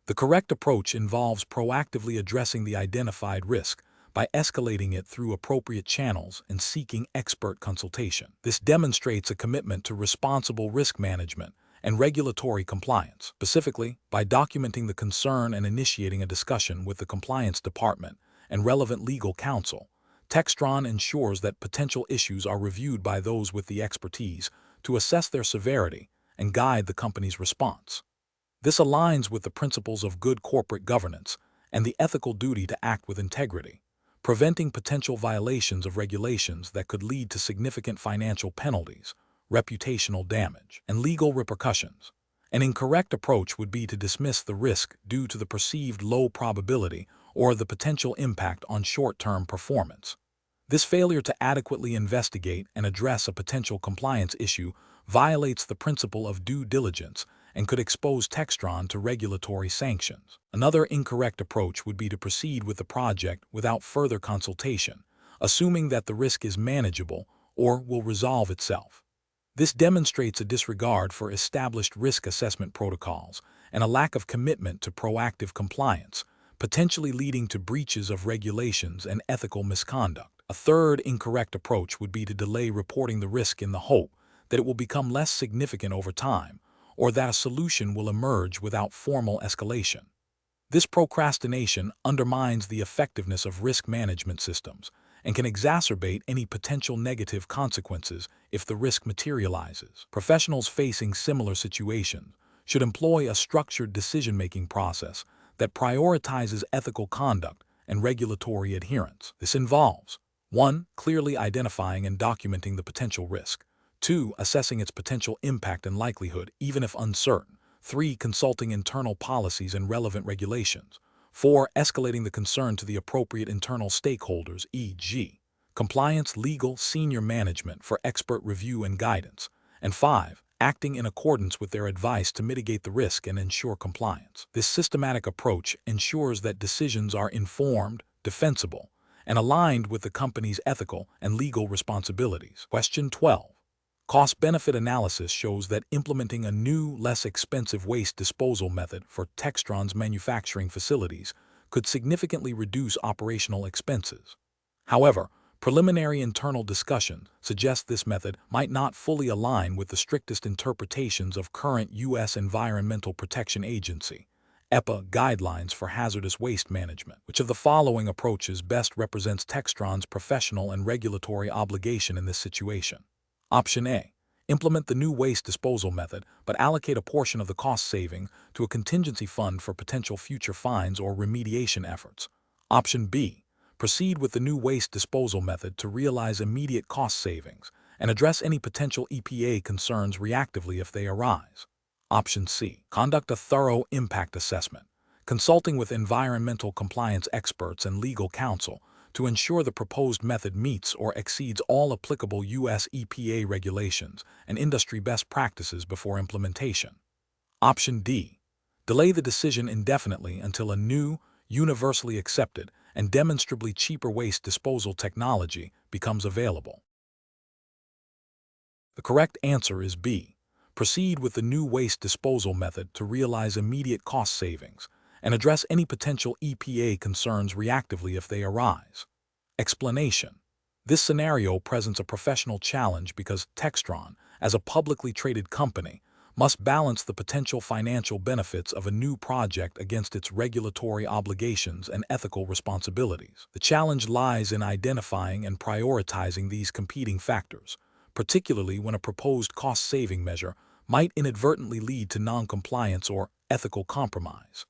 The correct approach involves proactively addressing the identified risk by escalating it through appropriate channels and seeking expert consultation. This demonstrates a commitment to responsible risk management and regulatory compliance, specifically by documenting the concern and initiating a discussion with the compliance department and relevant legal counsel. Textron ensures that potential issues are reviewed by those with the expertise to assess their severity and guide the company's response. This aligns with the principles of good corporate governance and the ethical duty to act with integrity, preventing potential violations of regulations that could lead to significant financial penalties, reputational damage, and legal repercussions. An incorrect approach would be to dismiss the risk due to the perceived low probability or the potential impact on short-term performance. This failure to adequately investigate and address a potential compliance issue violates the principle of due diligence and could expose Textron to regulatory sanctions. Another incorrect approach would be to proceed with the project without further consultation, assuming that the risk is manageable or will resolve itself. This demonstrates a disregard for established risk assessment protocols and a lack of commitment to proactive compliance, potentially leading to breaches of regulations and ethical misconduct. A third incorrect approach would be to delay reporting the risk in the hope that it will become less significant over time, or that a solution will emerge without formal escalation. This procrastination undermines the effectiveness of risk management systems and can exacerbate any potential negative consequences if the risk materializes. Professionals facing similar situations should employ a structured decision-making process that prioritizes ethical conduct and regulatory adherence. This involves 1. Clearly identifying and documenting the potential risk. 2. Assessing its potential impact and likelihood, even if uncertain. 3. Consulting internal policies and relevant regulations. 4. Escalating the concern to the appropriate internal stakeholders, e.g., compliance, legal, senior management for expert review and guidance. And 5. Acting in accordance with their advice to mitigate the risk and ensure compliance. This systematic approach ensures that decisions are informed, defensible, and aligned with the company's ethical and legal responsibilities. Question 12. Cost-benefit analysis shows that implementing a new, less expensive waste disposal method for Textron's manufacturing facilities could significantly reduce operational expenses. However, preliminary internal discussion suggests this method might not fully align with the strictest interpretations of current U.S. Environmental Protection Agency (EPA) guidelines for hazardous waste management. Which of the following approaches best represents Textron's professional and regulatory obligation in this situation? Option A. Implement the new waste disposal method, but allocate a portion of the cost saving to a contingency fund for potential future fines or remediation efforts. Option B. Proceed with the new waste disposal method to realize immediate cost savings and address any potential EPA concerns reactively if they arise. Option C. Conduct a thorough impact assessment, consulting with environmental compliance experts and legal counsel to ensure the proposed method meets or exceeds all applicable U.S. EPA regulations and industry best practices before implementation. Option D. Delay the decision indefinitely until a new, universally accepted, and demonstrably cheaper waste disposal technology becomes available. The correct answer is B. Proceed with the new waste disposal method to realize immediate cost savings and address any potential EPA concerns reactively if they arise. Explanation. This scenario presents a professional challenge because Textron, as a publicly traded company, must balance the potential financial benefits of a new project against its regulatory obligations and ethical responsibilities. The challenge lies in identifying and prioritizing these competing factors, particularly when a proposed cost-saving measure might inadvertently lead to non-compliance or ethical compromise.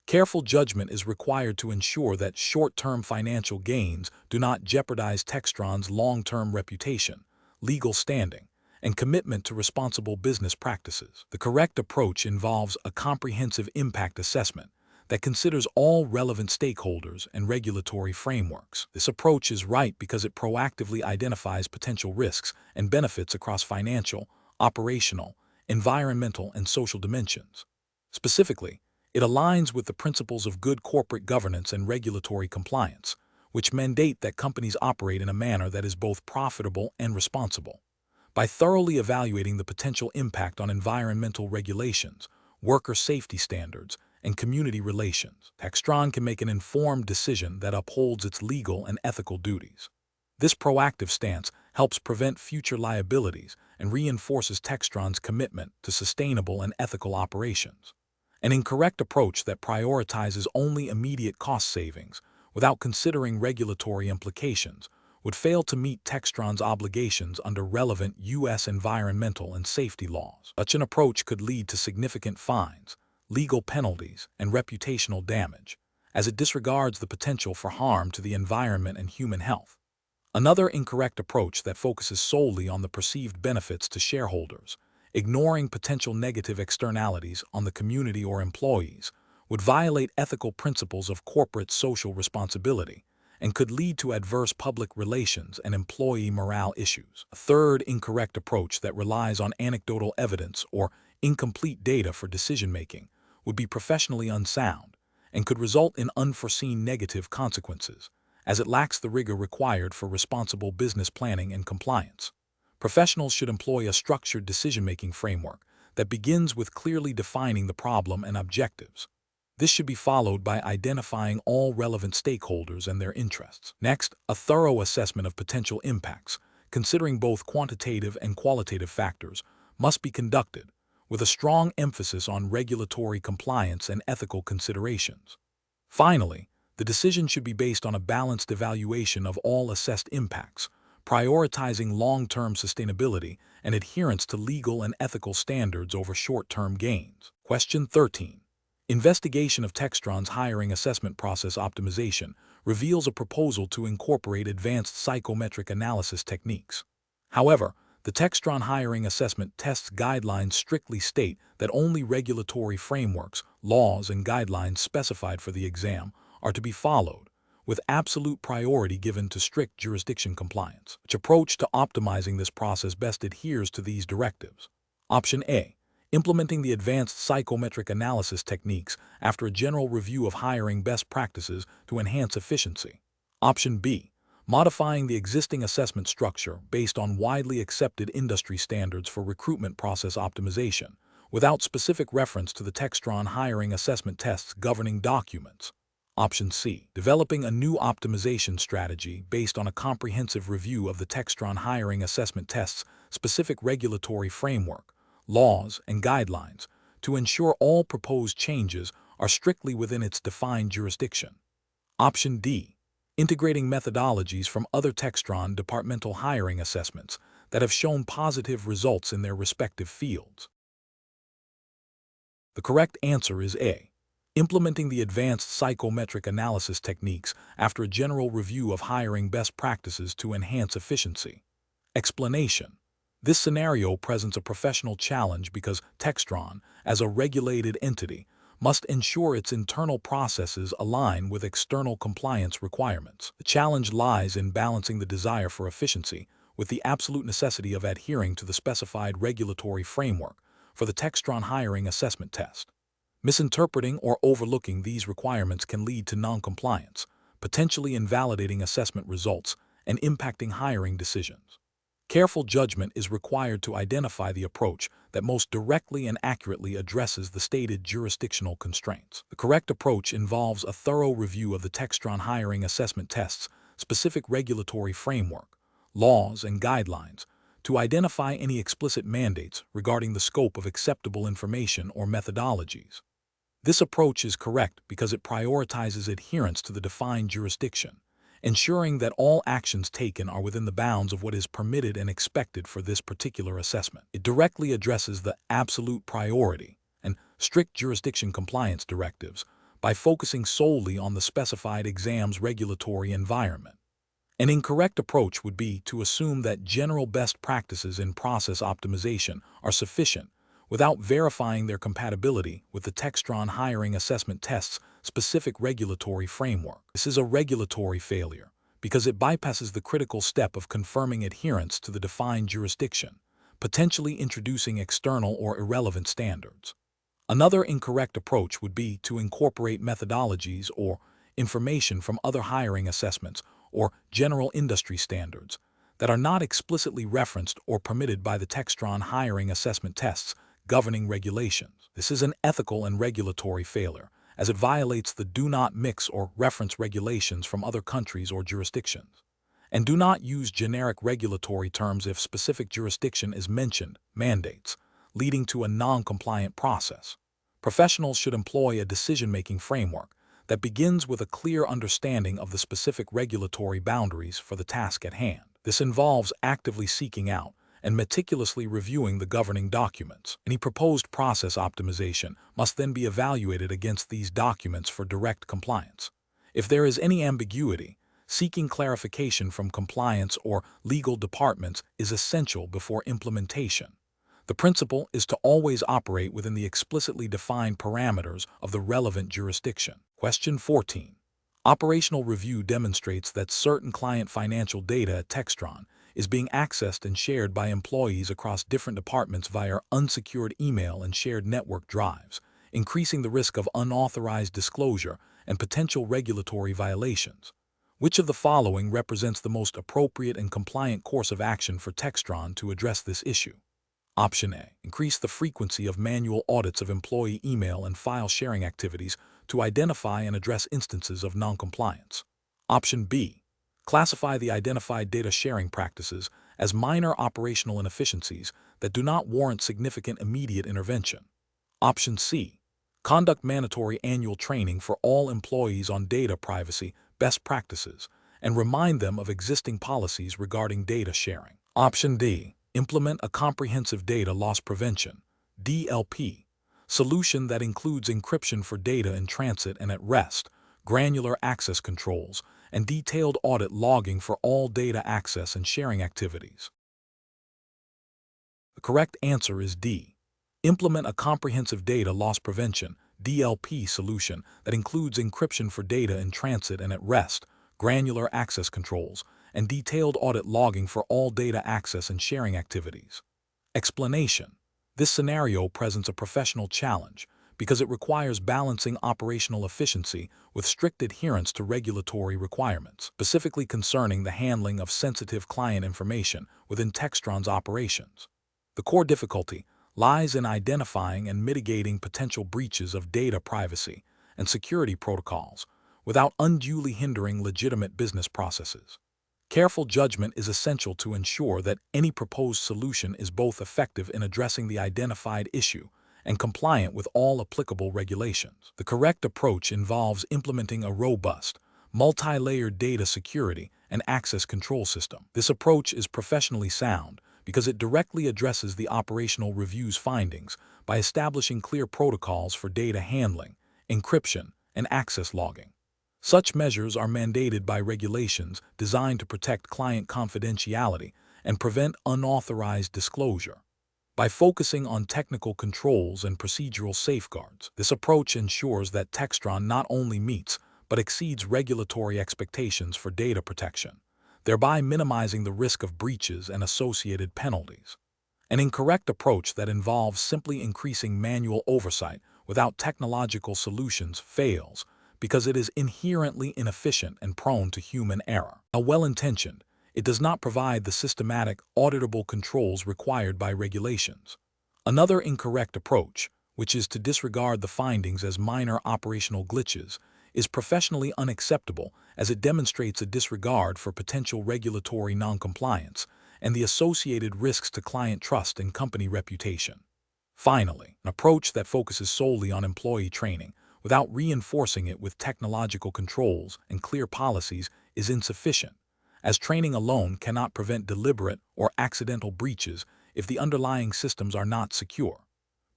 Careful judgment is required to ensure that short-term financial gains do not jeopardize Textron's long-term reputation, legal standing, and commitment to responsible business practices. The correct approach involves a comprehensive impact assessment that considers all relevant stakeholders and regulatory frameworks. This approach is right because it proactively identifies potential risks and benefits across financial, operational, environmental, and social dimensions. Specifically, it aligns with the principles of good corporate governance and regulatory compliance, which mandate that companies operate in a manner that is both profitable and responsible. By thoroughly evaluating the potential impact on environmental regulations, worker safety standards, and community relations, Textron can make an informed decision that upholds its legal and ethical duties. This proactive stance helps prevent future liabilities and reinforces Textron's commitment to sustainable and ethical operations. An incorrect approach that prioritizes only immediate cost savings without considering regulatory implications would fail to meet Textron's obligations under relevant U.S. environmental and safety laws. Such an approach could lead to significant fines, legal penalties, and reputational damage, as it disregards the potential for harm to the environment and human health. Another incorrect approach that focuses solely on the perceived benefits to shareholders, ignoring potential negative externalities on the community or employees, would violate ethical principles of corporate social responsibility and could lead to adverse public relations and employee morale issues. A third incorrect approach that relies on anecdotal evidence or incomplete data for decision-making would be professionally unsound and could result in unforeseen negative consequences, as it lacks the rigor required for responsible business planning and compliance. Professionals should employ a structured decision-making framework that begins with clearly defining the problem and objectives. This should be followed by identifying all relevant stakeholders and their interests. Next, a thorough assessment of potential impacts, considering both quantitative and qualitative factors, must be conducted, with a strong emphasis on regulatory compliance and ethical considerations. Finally, the decision should be based on a balanced evaluation of all assessed impacts, prioritizing long-term sustainability and adherence to legal and ethical standards over short-term gains. Question 13. Investigation of Textron's hiring assessment process optimization reveals a proposal to incorporate advanced psychometric analysis techniques. However, the Textron hiring assessment tests guidelines strictly state that only regulatory frameworks, laws, and guidelines specified for the exam are to be followed, with absolute priority given to strict jurisdiction compliance. Which approach to optimizing this process best adheres to these directives? Option A. Implementing the advanced psychometric analysis techniques after a general review of hiring best practices to enhance efficiency. Option B. Modifying the existing assessment structure based on widely accepted industry standards for recruitment process optimization, without specific reference to the Textron hiring assessment tests governing documents. Option C. Developing a new optimization strategy based on a comprehensive review of the Textron hiring assessment tests' specific regulatory framework, laws, and guidelines to ensure all proposed changes are strictly within its defined jurisdiction. Option D. Integrating methodologies from other Textron departmental hiring assessments that have shown positive results in their respective fields. The correct answer is A. Implementing the advanced psychometric analysis techniques after a general review of hiring best practices to enhance efficiency. Explanation. This scenario presents a professional challenge because Textron, as a regulated entity, must ensure its internal processes align with external compliance requirements. The challenge lies in balancing the desire for efficiency with the absolute necessity of adhering to the specified regulatory framework for the Textron hiring assessment test. Misinterpreting or overlooking these requirements can lead to non-compliance, potentially invalidating assessment results and impacting hiring decisions. Careful judgment is required to identify the approach that most directly and accurately addresses the stated jurisdictional constraints. The correct approach involves a thorough review of the Textron hiring assessment tests' specific regulatory framework, laws, and guidelines to identify any explicit mandates regarding the scope of acceptable information or methodologies. This approach is correct because it prioritizes adherence to the defined jurisdiction, ensuring that all actions taken are within the bounds of what is permitted and expected for this particular assessment. It directly addresses the absolute priority and strict jurisdiction compliance directives by focusing solely on the specified exam's regulatory environment. An incorrect approach would be to assume that general best practices in process optimization are sufficient without verifying their compatibility with the Textron hiring assessment test's specific regulatory framework. This is a regulatory failure because it bypasses the critical step of confirming adherence to the defined jurisdiction, potentially introducing external or irrelevant standards. Another incorrect approach would be to incorporate methodologies or information from other hiring assessments or general industry standards that are not explicitly referenced or permitted by the Textron hiring assessment tests governing regulations. This is an ethical and regulatory failure, as it violates the do not mix or reference regulations from other countries or jurisdictions. And do not use generic regulatory terms if specific jurisdiction is mentioned, mandates, leading to a non-compliant process. Professionals should employ a decision-making framework that begins with a clear understanding of the specific regulatory boundaries for the task at hand. This involves actively seeking out and meticulously reviewing the governing documents. Any proposed process optimization must then be evaluated against these documents for direct compliance. If there is any ambiguity, seeking clarification from compliance or legal departments is essential before implementation. The principle is to always operate within the explicitly defined parameters of the relevant jurisdiction. Question 14. Operational review demonstrates that certain client financial data at Textron is being accessed and shared by employees across different departments via unsecured email and shared network drives, increasing the risk of unauthorized disclosure and potential regulatory violations. Which of the following represents the most appropriate and compliant course of action for Textron to address this issue? Option A. Increase the frequency of manual audits of employee email and file sharing activities to identify and address instances of noncompliance. Option B. Classify the identified data sharing practices as minor operational inefficiencies that do not warrant significant immediate intervention. Option C. Conduct mandatory annual training for all employees on data privacy best practices and remind them of existing policies regarding data sharing. Option D. Implement a comprehensive data loss prevention (DLP) solution that includes encryption for data in transit and at rest, granular access controls, and detailed audit logging for all data access and sharing activities. The correct answer is D. Implement a comprehensive data loss prevention DLP solution that includes encryption for data in transit and at rest, granular access controls, and detailed audit logging for all data access and sharing activities. Explanation: this scenario presents a professional challenge because it requires balancing operational efficiency with strict adherence to regulatory requirements, specifically concerning the handling of sensitive client information within Textron's operations. The core difficulty lies in identifying and mitigating potential breaches of data privacy and security protocols without unduly hindering legitimate business processes. Careful judgment is essential to ensure that any proposed solution is both effective in addressing the identified issue and compliant with all applicable regulations. The correct approach involves implementing a robust, multi-layered data security and access control system. This approach is professionally sound because it directly addresses the operational review's findings by establishing clear protocols for data handling, encryption, and access logging. Such measures are mandated by regulations designed to protect client confidentiality and prevent unauthorized disclosure. By focusing on technical controls and procedural safeguards, this approach ensures that Textron not only meets but exceeds regulatory expectations for data protection, thereby minimizing the risk of breaches and associated penalties. An incorrect approach that involves simply increasing manual oversight without technological solutions fails because it is inherently inefficient and prone to human error. While well-intentioned, it does not provide the systematic, auditable controls required by regulations. Another incorrect approach, which is to disregard the findings as minor operational glitches, is professionally unacceptable as it demonstrates a disregard for potential regulatory noncompliance and the associated risks to client trust and company reputation. Finally, an approach that focuses solely on employee training without reinforcing it with technological controls and clear policies is insufficient, as training alone cannot prevent deliberate or accidental breaches if the underlying systems are not secure.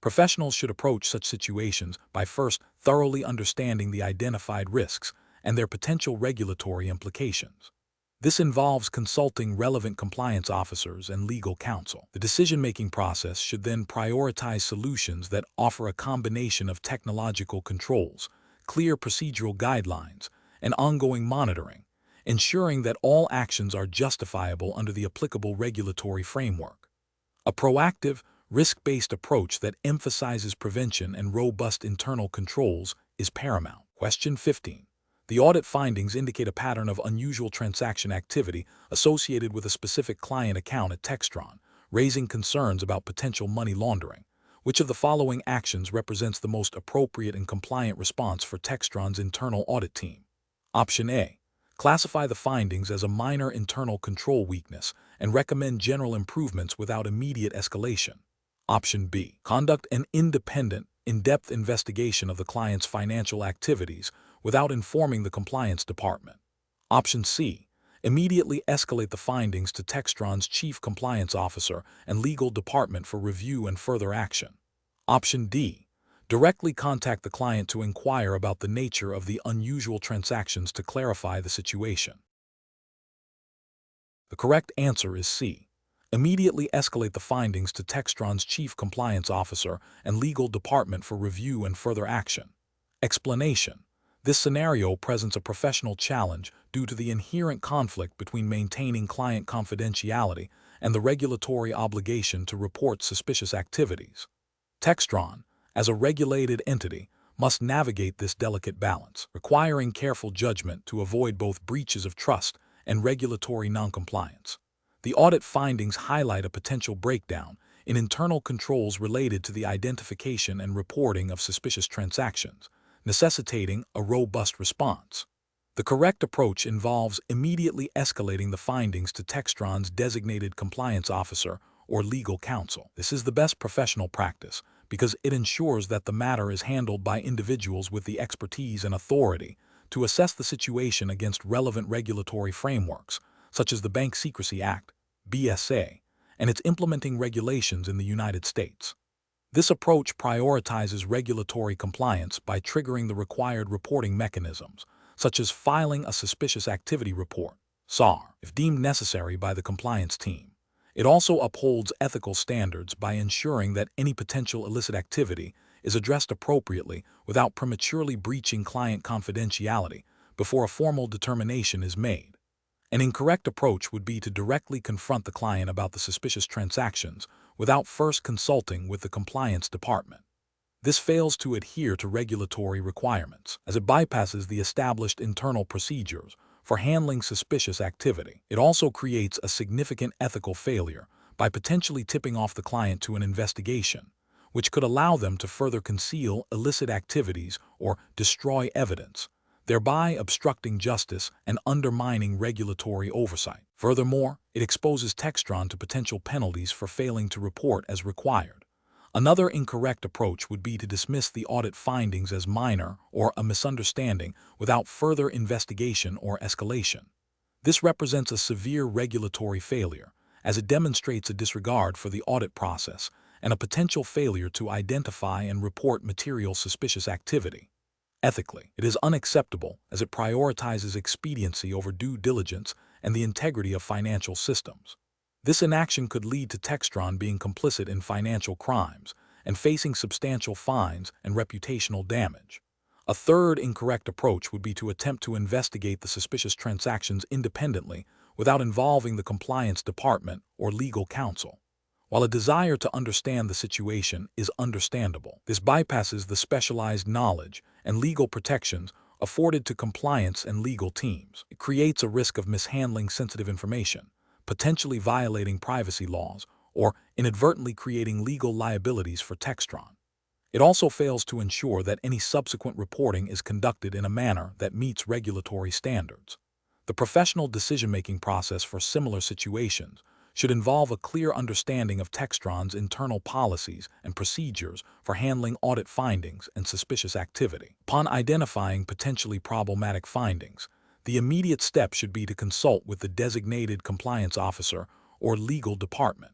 Professionals should approach such situations by first thoroughly understanding the identified risks and their potential regulatory implications. This involves consulting relevant compliance officers and legal counsel. The decision-making process should then prioritize solutions that offer a combination of technological controls, clear procedural guidelines, and ongoing monitoring, ensuring that all actions are justifiable under the applicable regulatory framework. A proactive, risk-based approach that emphasizes prevention and robust internal controls is paramount. Question 15. The audit findings indicate a pattern of unusual transaction activity associated with a specific client account at Textron, raising concerns about potential money laundering. Which of the following actions represents the most appropriate and compliant response for Textron's internal audit team? Option A. Classify the findings as a minor internal control weakness and recommend general improvements without immediate escalation. Option B. Conduct an independent, in-depth investigation of the client's financial activities without informing the compliance department. Option C. Immediately escalate the findings to Textron's Chief Compliance Officer and Legal Department for review and further action. Option D. Directly contact the client to inquire about the nature of the unusual transactions to clarify the situation. The correct answer is C. Immediately escalate the findings to Textron's Chief Compliance Officer and Legal Department for review and further action. Explanation: this scenario presents a professional challenge due to the inherent conflict between maintaining client confidentiality and the regulatory obligation to report suspicious activities. Textron, as a regulated entity, must navigate this delicate balance, requiring careful judgment to avoid both breaches of trust and regulatory noncompliance. The audit findings highlight a potential breakdown in internal controls related to the identification and reporting of suspicious transactions, necessitating a robust response. The correct approach involves immediately escalating the findings to Textron's designated compliance officer or legal counsel. This is the best professional practice because it ensures that the matter is handled by individuals with the expertise and authority to assess the situation against relevant regulatory frameworks, such as the Bank Secrecy Act, BSA, and its implementing regulations in the United States. This approach prioritizes regulatory compliance by triggering the required reporting mechanisms, such as filing a suspicious activity report, SAR, if deemed necessary by the compliance team. It also upholds ethical standards by ensuring that any potential illicit activity is addressed appropriately without prematurely breaching client confidentiality before a formal determination is made. An incorrect approach would be to directly confront the client about the suspicious transactions without first consulting with the compliance department. This fails to adhere to regulatory requirements, as it bypasses the established internal procedures for handling suspicious activity. It also creates a significant ethical failure by potentially tipping off the client to an investigation, which could allow them to further conceal illicit activities or destroy evidence, thereby obstructing justice and undermining regulatory oversight. Furthermore, it exposes Textron to potential penalties for failing to report as required. Another incorrect approach would be to dismiss the audit findings as minor or a misunderstanding without further investigation or escalation. This represents a severe regulatory failure, as it demonstrates a disregard for the audit process and a potential failure to identify and report material suspicious activity. Ethically, it is unacceptable as it prioritizes expediency over due diligence and the integrity of financial systems. This inaction could lead to Textron being complicit in financial crimes and facing substantial fines and reputational damage. A third incorrect approach would be to attempt to investigate the suspicious transactions independently without involving the compliance department or legal counsel. While a desire to understand the situation is understandable, this bypasses the specialized knowledge and legal protections afforded to compliance and legal teams. It creates a risk of mishandling sensitive information, potentially violating privacy laws, or inadvertently creating legal liabilities for Textron. It also fails to ensure that any subsequent reporting is conducted in a manner that meets regulatory standards. The professional decision-making process for similar situations should involve a clear understanding of Textron's internal policies and procedures for handling audit findings and suspicious activity. Upon identifying potentially problematic findings, the immediate step should be to consult with the designated compliance officer or legal department.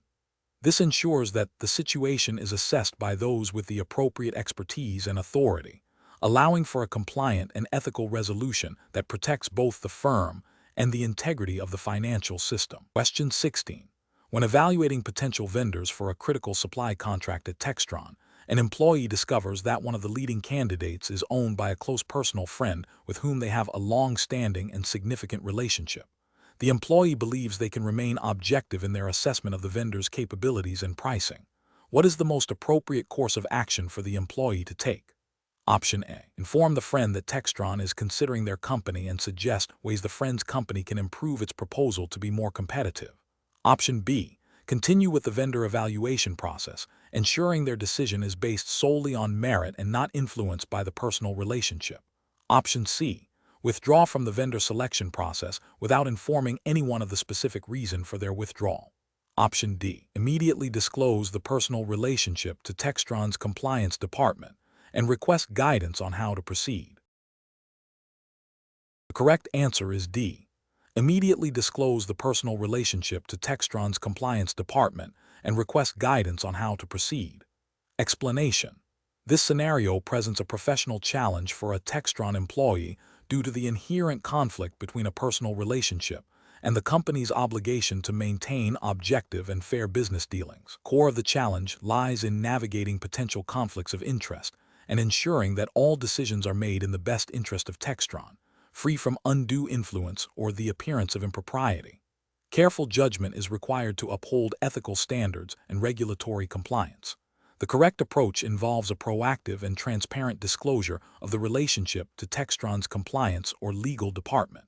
This ensures that the situation is assessed by those with the appropriate expertise and authority, allowing for a compliant and ethical resolution that protects both the firm and the integrity of the financial system. Question 16. When evaluating potential vendors for a critical supply contract at Textron, an employee discovers that one of the leading candidates is owned by a close personal friend with whom they have a long-standing and significant relationship. The employee believes they can remain objective in their assessment of the vendor's capabilities and pricing. What is the most appropriate course of action for the employee to take? Option A. Inform the friend that Textron is considering their company and suggest ways the friend's company can improve its proposal to be more competitive. Option B. Continue with the vendor evaluation process, ensuring their decision is based solely on merit and not influenced by the personal relationship. Option C. Withdraw from the vendor selection process without informing anyone of the specific reason for their withdrawal. Option D. Immediately disclose the personal relationship to Textron's compliance department and request guidance on how to proceed. The correct answer is D. Immediately disclose the personal relationship to Textron's compliance department and request guidance on how to proceed. Explanation. This scenario presents a professional challenge for a Textron employee due to the inherent conflict between a personal relationship and the company's obligation to maintain objective and fair business dealings. Core of the challenge lies in navigating potential conflicts of interest and ensuring that all decisions are made in the best interest of Textron, free from undue influence or the appearance of impropriety. Careful judgment is required to uphold ethical standards and regulatory compliance. The correct approach involves a proactive and transparent disclosure of the relationship to Textron's compliance or legal department.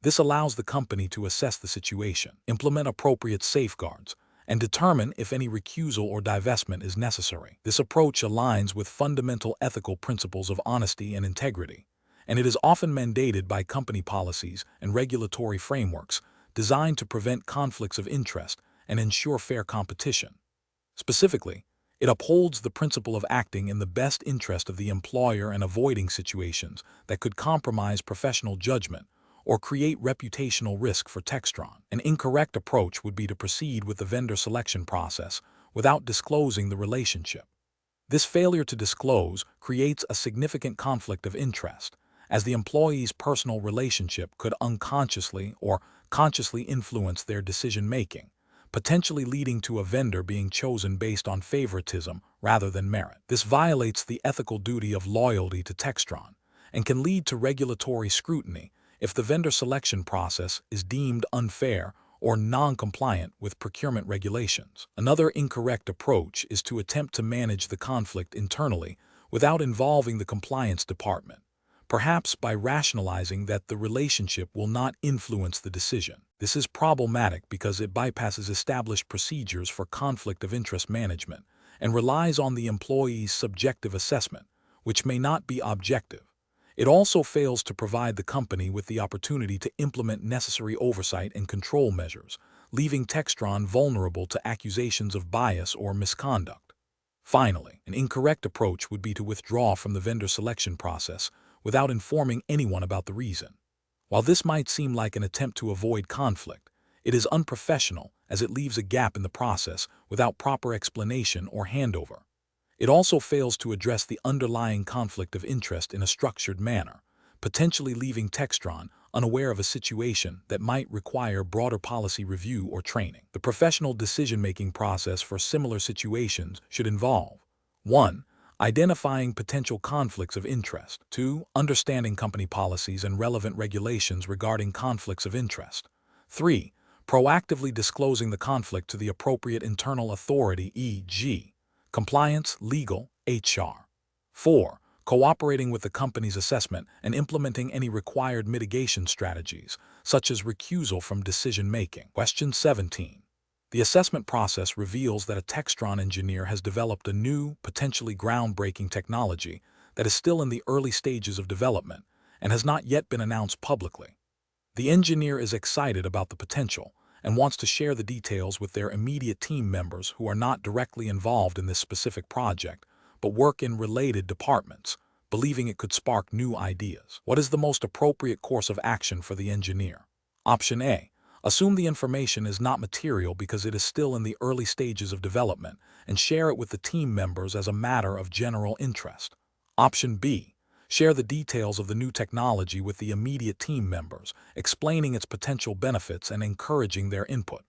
This allows the company to assess the situation, implement appropriate safeguards, and determine if any recusal or divestment is necessary. This approach aligns with fundamental ethical principles of honesty and integrity, and it is often mandated by company policies and regulatory frameworks designed to prevent conflicts of interest and ensure fair competition. Specifically, it upholds the principle of acting in the best interest of the employer and avoiding situations that could compromise professional judgment or create reputational risk for Textron. An incorrect approach would be to proceed with the vendor selection process without disclosing the relationship. This failure to disclose creates a significant conflict of interest, as the employee's personal relationship could unconsciously or consciously influence their decision-making, potentially leading to a vendor being chosen based on favoritism rather than merit. This violates the ethical duty of loyalty to Textron and can lead to regulatory scrutiny if the vendor selection process is deemed unfair or non-compliant with procurement regulations. Another incorrect approach is to attempt to manage the conflict internally without involving the compliance department, perhaps by rationalizing that the relationship will not influence the decision. This is problematic because it bypasses established procedures for conflict of interest management and relies on the employee's subjective assessment, which may not be objective. It also fails to provide the company with the opportunity to implement necessary oversight and control measures, leaving Textron vulnerable to accusations of bias or misconduct. Finally, an incorrect approach would be to withdraw from the vendor selection process without informing anyone about the reason. While this might seem like an attempt to avoid conflict, it is unprofessional as it leaves a gap in the process without proper explanation or handover. It also fails to address the underlying conflict of interest in a structured manner, potentially leaving Textron unaware of a situation that might require broader policy review or training. The professional decision-making process for similar situations should involve 1. Identifying potential conflicts of interest. 2. Understanding company policies and relevant regulations regarding conflicts of interest. 3. Proactively disclosing the conflict to the appropriate internal authority, e.g., compliance, legal, HR. 4. Cooperating with the company's assessment and implementing any required mitigation strategies, such as recusal from decision-making. Question 17. The assessment process reveals that a Textron engineer has developed a new, potentially groundbreaking technology that is still in the early stages of development and has not yet been announced publicly. The engineer is excited about the potential and wants to share the details with their immediate team members who are not directly involved in this specific project, but work in related departments, believing it could spark new ideas. What is the most appropriate course of action for the engineer? Option A. Assume the information is not material because it is still in the early stages of development and share it with the team members as a matter of general interest. Option B. Share the details of the new technology with the immediate team members, explaining its potential benefits and encouraging their input.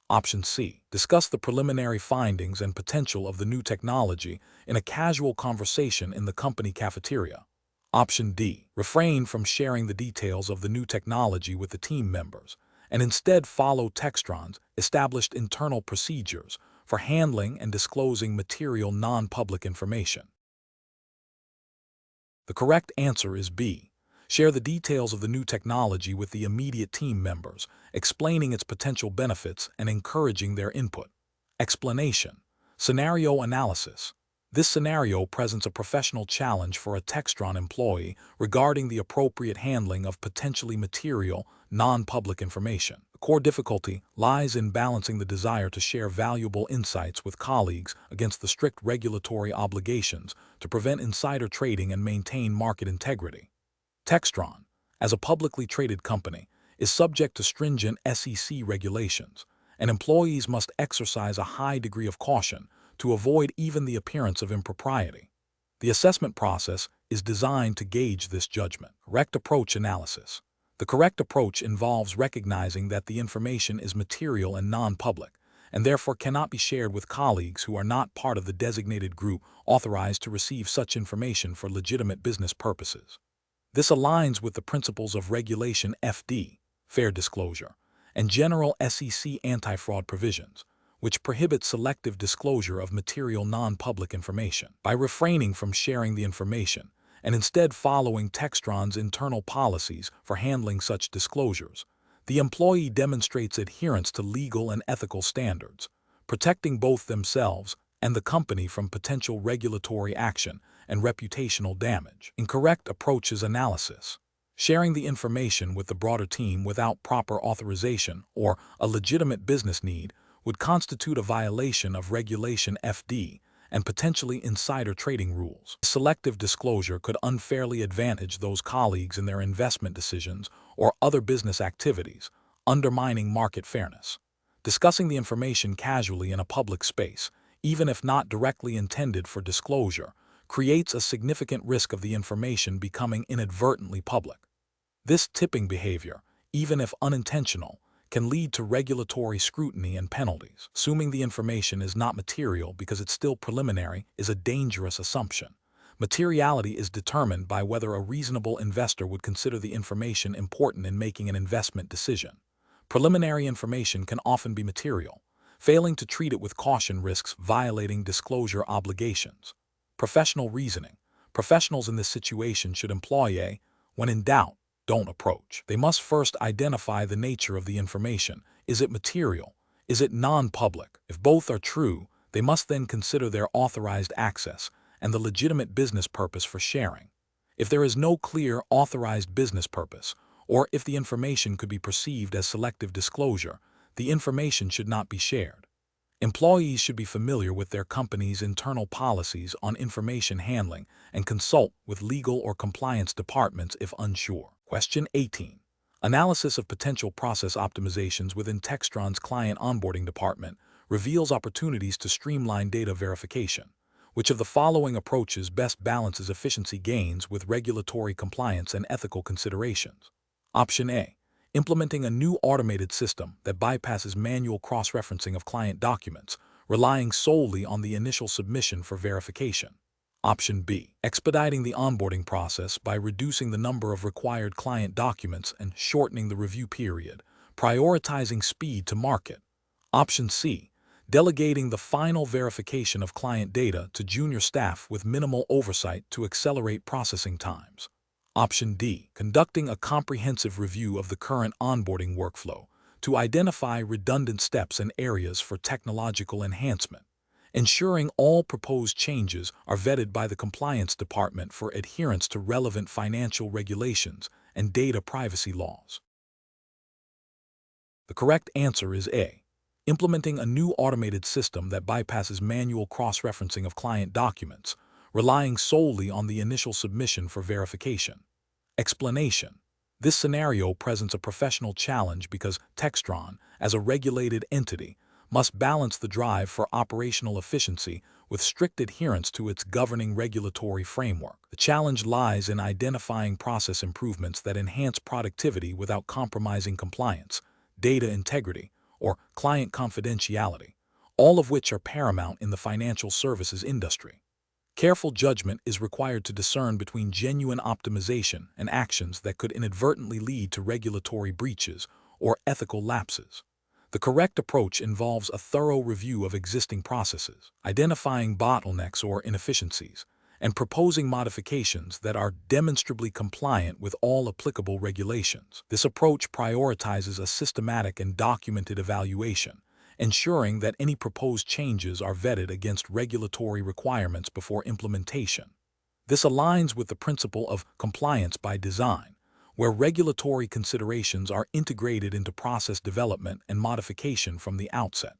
Option C. Discuss the preliminary findings and potential of the new technology in a casual conversation in the company cafeteria. Option D. Refrain from sharing the details of the new technology with the team members, and instead follow Textron's established internal procedures for handling and disclosing material non-public information. The correct answer is B. Share the details of the new technology with the immediate team members, explaining its potential benefits and encouraging their input. Explanation. Scenario analysis. This scenario presents a professional challenge for a Textron employee regarding the appropriate handling of potentially material, non-public information. The core difficulty lies in balancing the desire to share valuable insights with colleagues against the strict regulatory obligations to prevent insider trading and maintain market integrity. Textron, as a publicly traded company, is subject to stringent SEC regulations, and employees must exercise a high degree of caution to avoid even the appearance of impropriety. The assessment process is designed to gauge this judgment. Correct approach analysis. The correct approach involves recognizing that the information is material and non-public, and therefore cannot be shared with colleagues who are not part of the designated group authorized to receive such information for legitimate business purposes. This aligns with the principles of Regulation FD, fair disclosure, and general SEC anti-fraud provisions, which prohibit selective disclosure of material non-public information. By refraining from sharing the information and instead following Textron's internal policies for handling such disclosures, the employee demonstrates adherence to legal and ethical standards, protecting both themselves and the company from potential regulatory action and reputational damage. Incorrect approaches analysis. Sharing the information with the broader team without proper authorization or a legitimate business need would constitute a violation of Regulation FD and potentially insider trading rules. Selective disclosure could unfairly advantage those colleagues in their investment decisions or other business activities, undermining market fairness. Discussing the information casually in a public space, even if not directly intended for disclosure, creates a significant risk of the information becoming inadvertently public. This tipping behavior, even if unintentional, can lead to regulatory scrutiny and penalties. Assuming the information is not material because it's still preliminary is a dangerous assumption. Materiality is determined by whether a reasonable investor would consider the information important in making an investment decision. Preliminary information can often be material. Failing to treat it with caution risks violating disclosure obligations. Professional reasoning. Professionals in this situation should employ a, when in doubt, don't approach. They must first identify the nature of the information. Is it material? Is it non-public? If both are true, they must then consider their authorized access and the legitimate business purpose for sharing. If there is no clear authorized business purpose, or if the information could be perceived as selective disclosure, the information should not be shared. Employees should be familiar with their company's internal policies on information handling and consult with legal or compliance departments if unsure. Question 18. Analysis of potential process optimizations within Textron's client onboarding department reveals opportunities to streamline data verification. Which of the following approaches best balances efficiency gains with regulatory compliance and ethical considerations? Option A. Implementing a new automated system that bypasses manual cross-referencing of client documents, relying solely on the initial submission for verification. Option B. Expediting the onboarding process by reducing the number of required client documents and shortening the review period, prioritizing speed to market. Option C. Delegating the final verification of client data to junior staff with minimal oversight to accelerate processing times. Option D. Conducting a comprehensive review of the current onboarding workflow to identify redundant steps and areas for technological enhancement, ensuring all proposed changes are vetted by the compliance department for adherence to relevant financial regulations and data privacy laws. The correct answer is A. Implementing a new automated system that bypasses manual cross-referencing of client documents, relying solely on the initial submission for verification. Explanation. This scenario presents a professional challenge because Textron, as a regulated entity, must balance the drive for operational efficiency with strict adherence to its governing regulatory framework. The challenge lies in identifying process improvements that enhance productivity without compromising compliance, data integrity, or client confidentiality, all of which are paramount in the financial services industry. Careful judgment is required to discern between genuine optimization and actions that could inadvertently lead to regulatory breaches or ethical lapses. The correct approach involves a thorough review of existing processes, identifying bottlenecks or inefficiencies, and proposing modifications that are demonstrably compliant with all applicable regulations. This approach prioritizes a systematic and documented evaluation, ensuring that any proposed changes are vetted against regulatory requirements before implementation. This aligns with the principle of compliance by design, where regulatory considerations are integrated into process development and modification from the outset.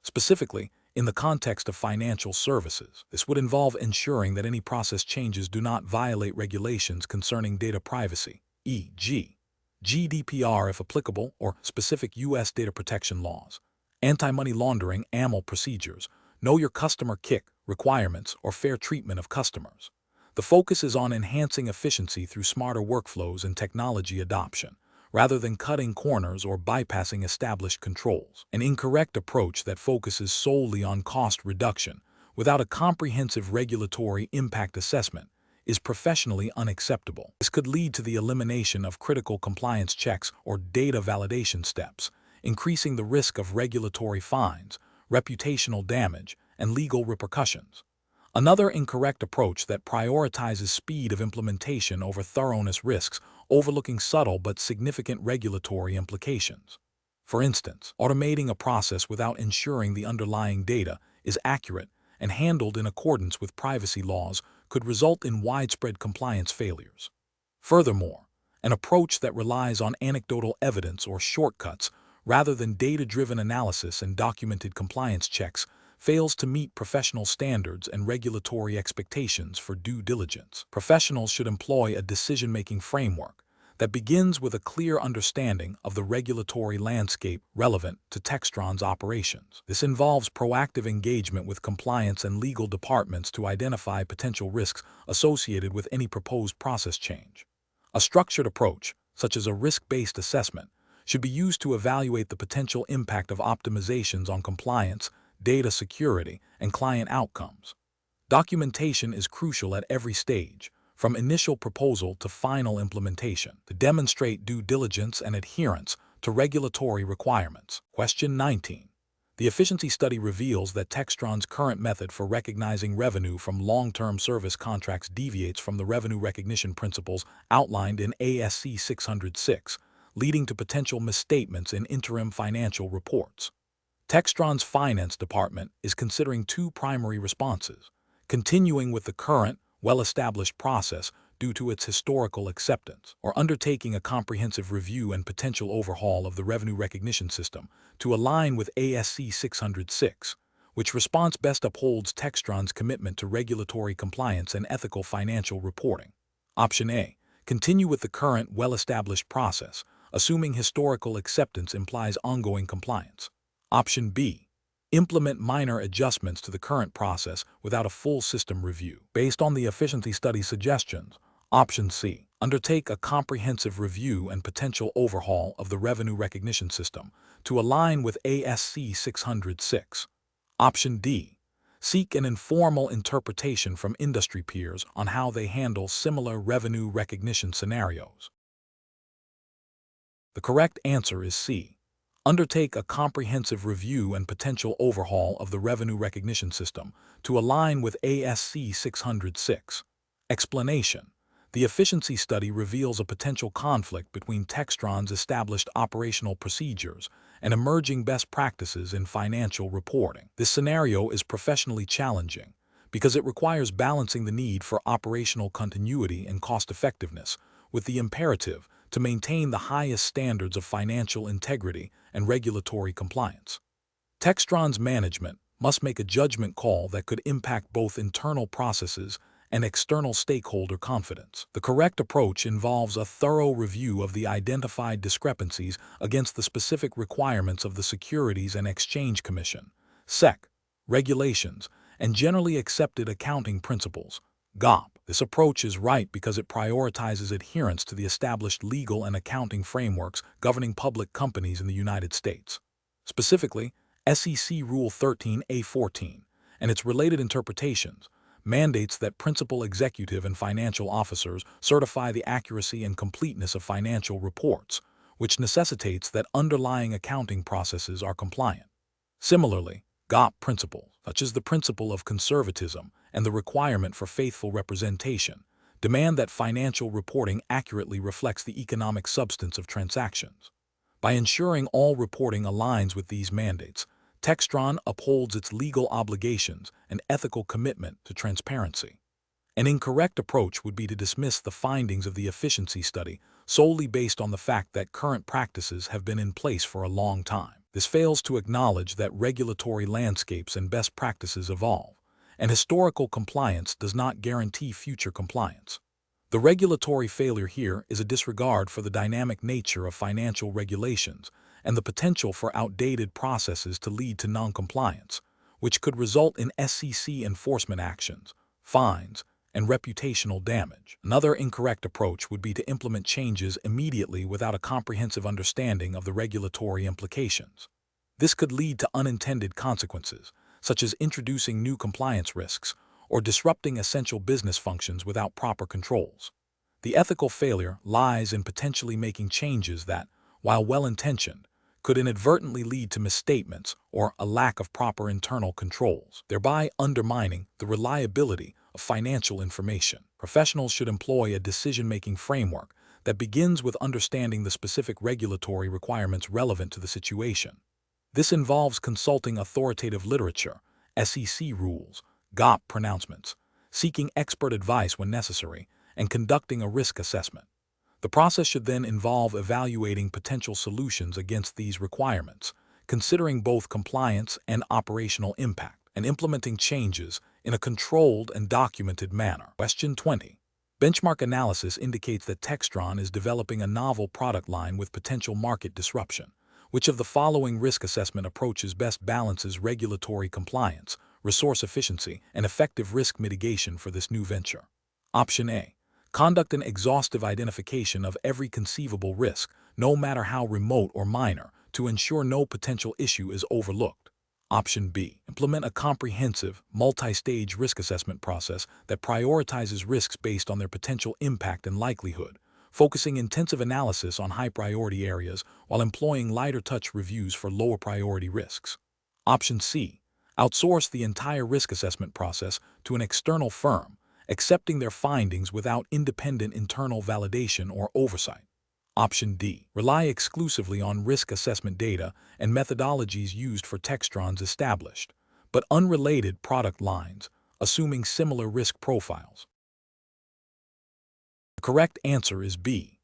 Specifically, in the context of financial services, this would involve ensuring that any process changes do not violate regulations concerning data privacy, e.g., GDPR if applicable, or specific U.S. data protection laws, anti-money laundering AML procedures, know your customer KIC requirements, or fair treatment of customers. The focus is on enhancing efficiency through smarter workflows and technology adoption, rather than cutting corners or bypassing established controls. An incorrect approach that focuses solely on cost reduction without a comprehensive regulatory impact assessment is professionally unacceptable. This could lead to the elimination of critical compliance checks or data validation steps, increasing the risk of regulatory fines, reputational damage, and legal repercussions. Another incorrect approach that prioritizes speed of implementation over thoroughness risks overlooking subtle but significant regulatory implications. For instance, automating a process without ensuring the underlying data is accurate and handled in accordance with privacy laws could result in widespread compliance failures. Furthermore, an approach that relies on anecdotal evidence or shortcuts rather than data-driven analysis and documented compliance checks fails to meet professional standards and regulatory expectations for due diligence. Professionals should employ a decision-making framework that begins with a clear understanding of the regulatory landscape relevant to Textron's operations. This involves proactive engagement with compliance and legal departments to identify potential risks associated with any proposed process change. A structured approach, such as a risk-based assessment, should be used to evaluate the potential impact of optimizations on compliance, data security, and client outcomes. Documentation is crucial at every stage, from initial proposal to final implementation, to demonstrate due diligence and adherence to regulatory requirements. Question 19. The efficiency study reveals that Textron's current method for recognizing revenue from long-term service contracts deviates from the revenue recognition principles outlined in ASC 606, leading to potential misstatements in interim financial reports. Textron's finance department is considering two primary responses: continuing with the current, well-established process due to its historical acceptance, or undertaking a comprehensive review and potential overhaul of the revenue recognition system to align with ASC 606, which response best upholds Textron's commitment to regulatory compliance and ethical financial reporting. Option A. Continue with the current, well-established process, assuming historical acceptance implies ongoing compliance. Option B. Implement minor adjustments to the current process without a full system review. Based on the efficiency study suggestions, Option C. Undertake a comprehensive review and potential overhaul of the revenue recognition system to align with ASC 606. Option D. Seek an informal interpretation from industry peers on how they handle similar revenue recognition scenarios. The correct answer is C. Undertake a comprehensive review and potential overhaul of the revenue recognition system to align with ASC 606. Explanation. The efficiency study reveals a potential conflict between Textron's established operational procedures and emerging best practices in financial reporting. This scenario is professionally challenging because it requires balancing the need for operational continuity and cost-effectiveness with the imperative to maintain the highest standards of financial integrity and regulatory compliance. Textron's management must make a judgment call that could impact both internal processes and external stakeholder confidence. The correct approach involves a thorough review of the identified discrepancies against the specific requirements of the Securities and Exchange Commission, SEC, regulations, and generally accepted accounting principles, GAAP. This approach is right because it prioritizes adherence to the established legal and accounting frameworks governing public companies in the United States. Specifically, SEC Rule 13A14 and its related interpretations mandates that principal executive and financial officers certify the accuracy and completeness of financial reports, which necessitates that underlying accounting processes are compliant. Similarly, GAAP principles, such as the principle of conservatism and the requirement for faithful representation, demand that financial reporting accurately reflects the economic substance of transactions. By ensuring all reporting aligns with these mandates, Textron upholds its legal obligations and ethical commitment to transparency. An incorrect approach would be to dismiss the findings of the efficiency study solely based on the fact that current practices have been in place for a long time. This fails to acknowledge that regulatory landscapes and best practices evolve, and historical compliance does not guarantee future compliance. The regulatory failure here is a disregard for the dynamic nature of financial regulations and the potential for outdated processes to lead to noncompliance, which could result in SEC enforcement actions, fines, and reputational damage. Another incorrect approach would be to implement changes immediately without a comprehensive understanding of the regulatory implications. This could lead to unintended consequences, such as introducing new compliance risks or disrupting essential business functions without proper controls. The ethical failure lies in potentially making changes that, while well-intentioned, could inadvertently lead to misstatements or a lack of proper internal controls, thereby undermining the reliability of financial information. Professionals should employ a decision-making framework that begins with understanding the specific regulatory requirements relevant to the situation. This involves consulting authoritative literature, SEC rules, GAAP pronouncements, seeking expert advice when necessary, and conducting a risk assessment. The process should then involve evaluating potential solutions against these requirements, considering both compliance and operational impact, and implementing changes in a controlled and documented manner. Question 20. Benchmark analysis indicates that Textron is developing a novel product line with potential market disruption. Which of the following risk assessment approaches best balances regulatory compliance, resource efficiency, and effective risk mitigation for this new venture? Option A. Conduct an exhaustive identification of every conceivable risk, no matter how remote or minor, to ensure no potential issue is overlooked. Option B. Implement a comprehensive, multi-stage risk assessment process that prioritizes risks based on their potential impact and likelihood, focusing intensive analysis on high-priority areas while employing lighter-touch reviews for lower-priority risks. Option C. Outsource the entire risk assessment process to an external firm, accepting their findings without independent internal validation or oversight. Option D. Rely exclusively on risk assessment data and methodologies used for Textron's established, but unrelated product lines, assuming similar risk profiles. The correct answer is B.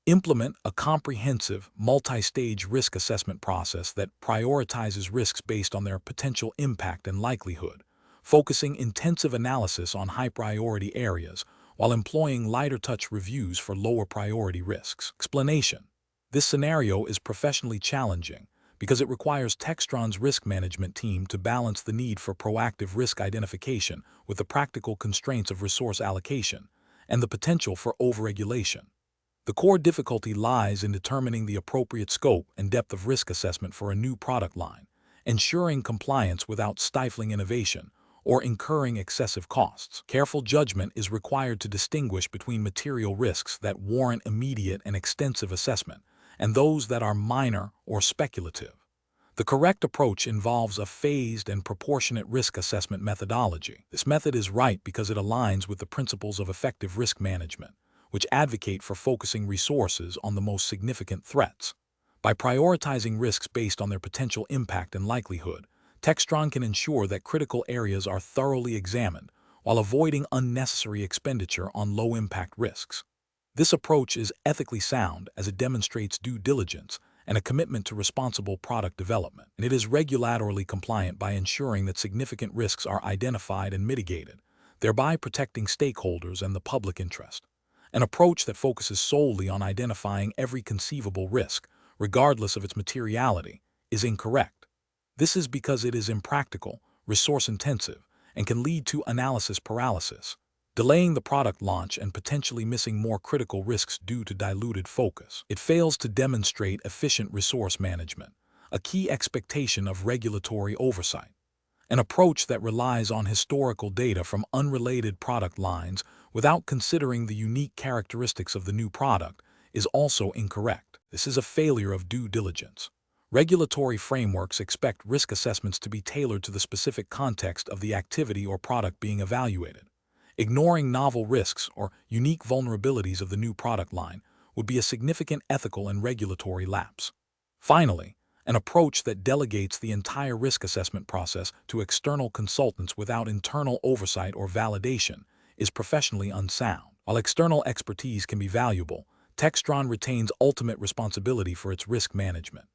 Implement a comprehensive, multi-stage risk assessment process that prioritizes risks based on their potential impact and likelihood, focusing intensive analysis on high-priority areas while employing lighter-touch reviews for lower-priority risks. Explanation: this scenario is professionally challenging because it requires Textron's risk management team to balance the need for proactive risk identification with the practical constraints of resource allocation and the potential for overregulation. The core difficulty lies in determining the appropriate scope and depth of risk assessment for a new product line, ensuring compliance without stifling innovation or incurring excessive costs. Careful judgment is required to distinguish between material risks that warrant immediate and extensive assessment and those that are minor or speculative. The correct approach involves a phased and proportionate risk assessment methodology. This method is right because it aligns with the principles of effective risk management, which advocate for focusing resources on the most significant threats. By prioritizing risks based on their potential impact and likelihood, Textron can ensure that critical areas are thoroughly examined while avoiding unnecessary expenditure on low-impact risks. This approach is ethically sound as it demonstrates due diligence and a commitment to responsible product development, and it is regulatorily compliant by ensuring that significant risks are identified and mitigated, thereby protecting stakeholders and the public interest. An approach that focuses solely on identifying every conceivable risk, regardless of its materiality, is incorrect. This is because it is impractical, resource-intensive, and can lead to analysis paralysis, delaying the product launch and potentially missing more critical risks due to diluted focus. It fails to demonstrate efficient resource management, a key expectation of regulatory oversight. An approach that relies on historical data from unrelated product lines without considering the unique characteristics of the new product is also incorrect. This is a failure of due diligence. Regulatory frameworks expect risk assessments to be tailored to the specific context of the activity or product being evaluated. Ignoring novel risks or unique vulnerabilities of the new product line would be a significant ethical and regulatory lapse. Finally, an approach that delegates the entire risk assessment process to external consultants without internal oversight or validation is professionally unsound. While external expertise can be valuable, Textron retains ultimate responsibility for its risk management.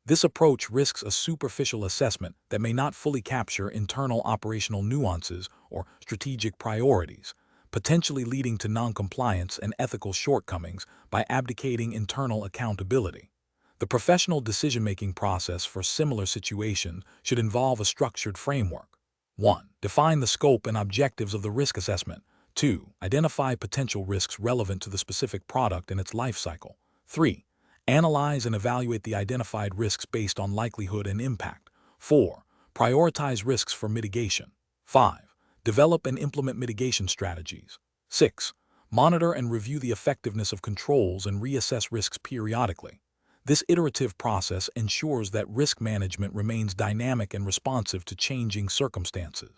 This approach risks a superficial assessment that may not fully capture internal operational nuances or strategic priorities, potentially leading to noncompliance and ethical shortcomings by abdicating internal accountability. The professional decision-making process for similar situations should involve a structured framework. 1. Define the scope and objectives of the risk assessment. 2. Identify potential risks relevant to the specific product and its life cycle. 3. Analyze and evaluate the identified risks based on likelihood and impact. 4. Prioritize risks for mitigation. 5. Develop and implement mitigation strategies. 6. Monitor and review the effectiveness of controls and reassess risks periodically. This iterative process ensures that risk management remains dynamic and responsive to changing circumstances.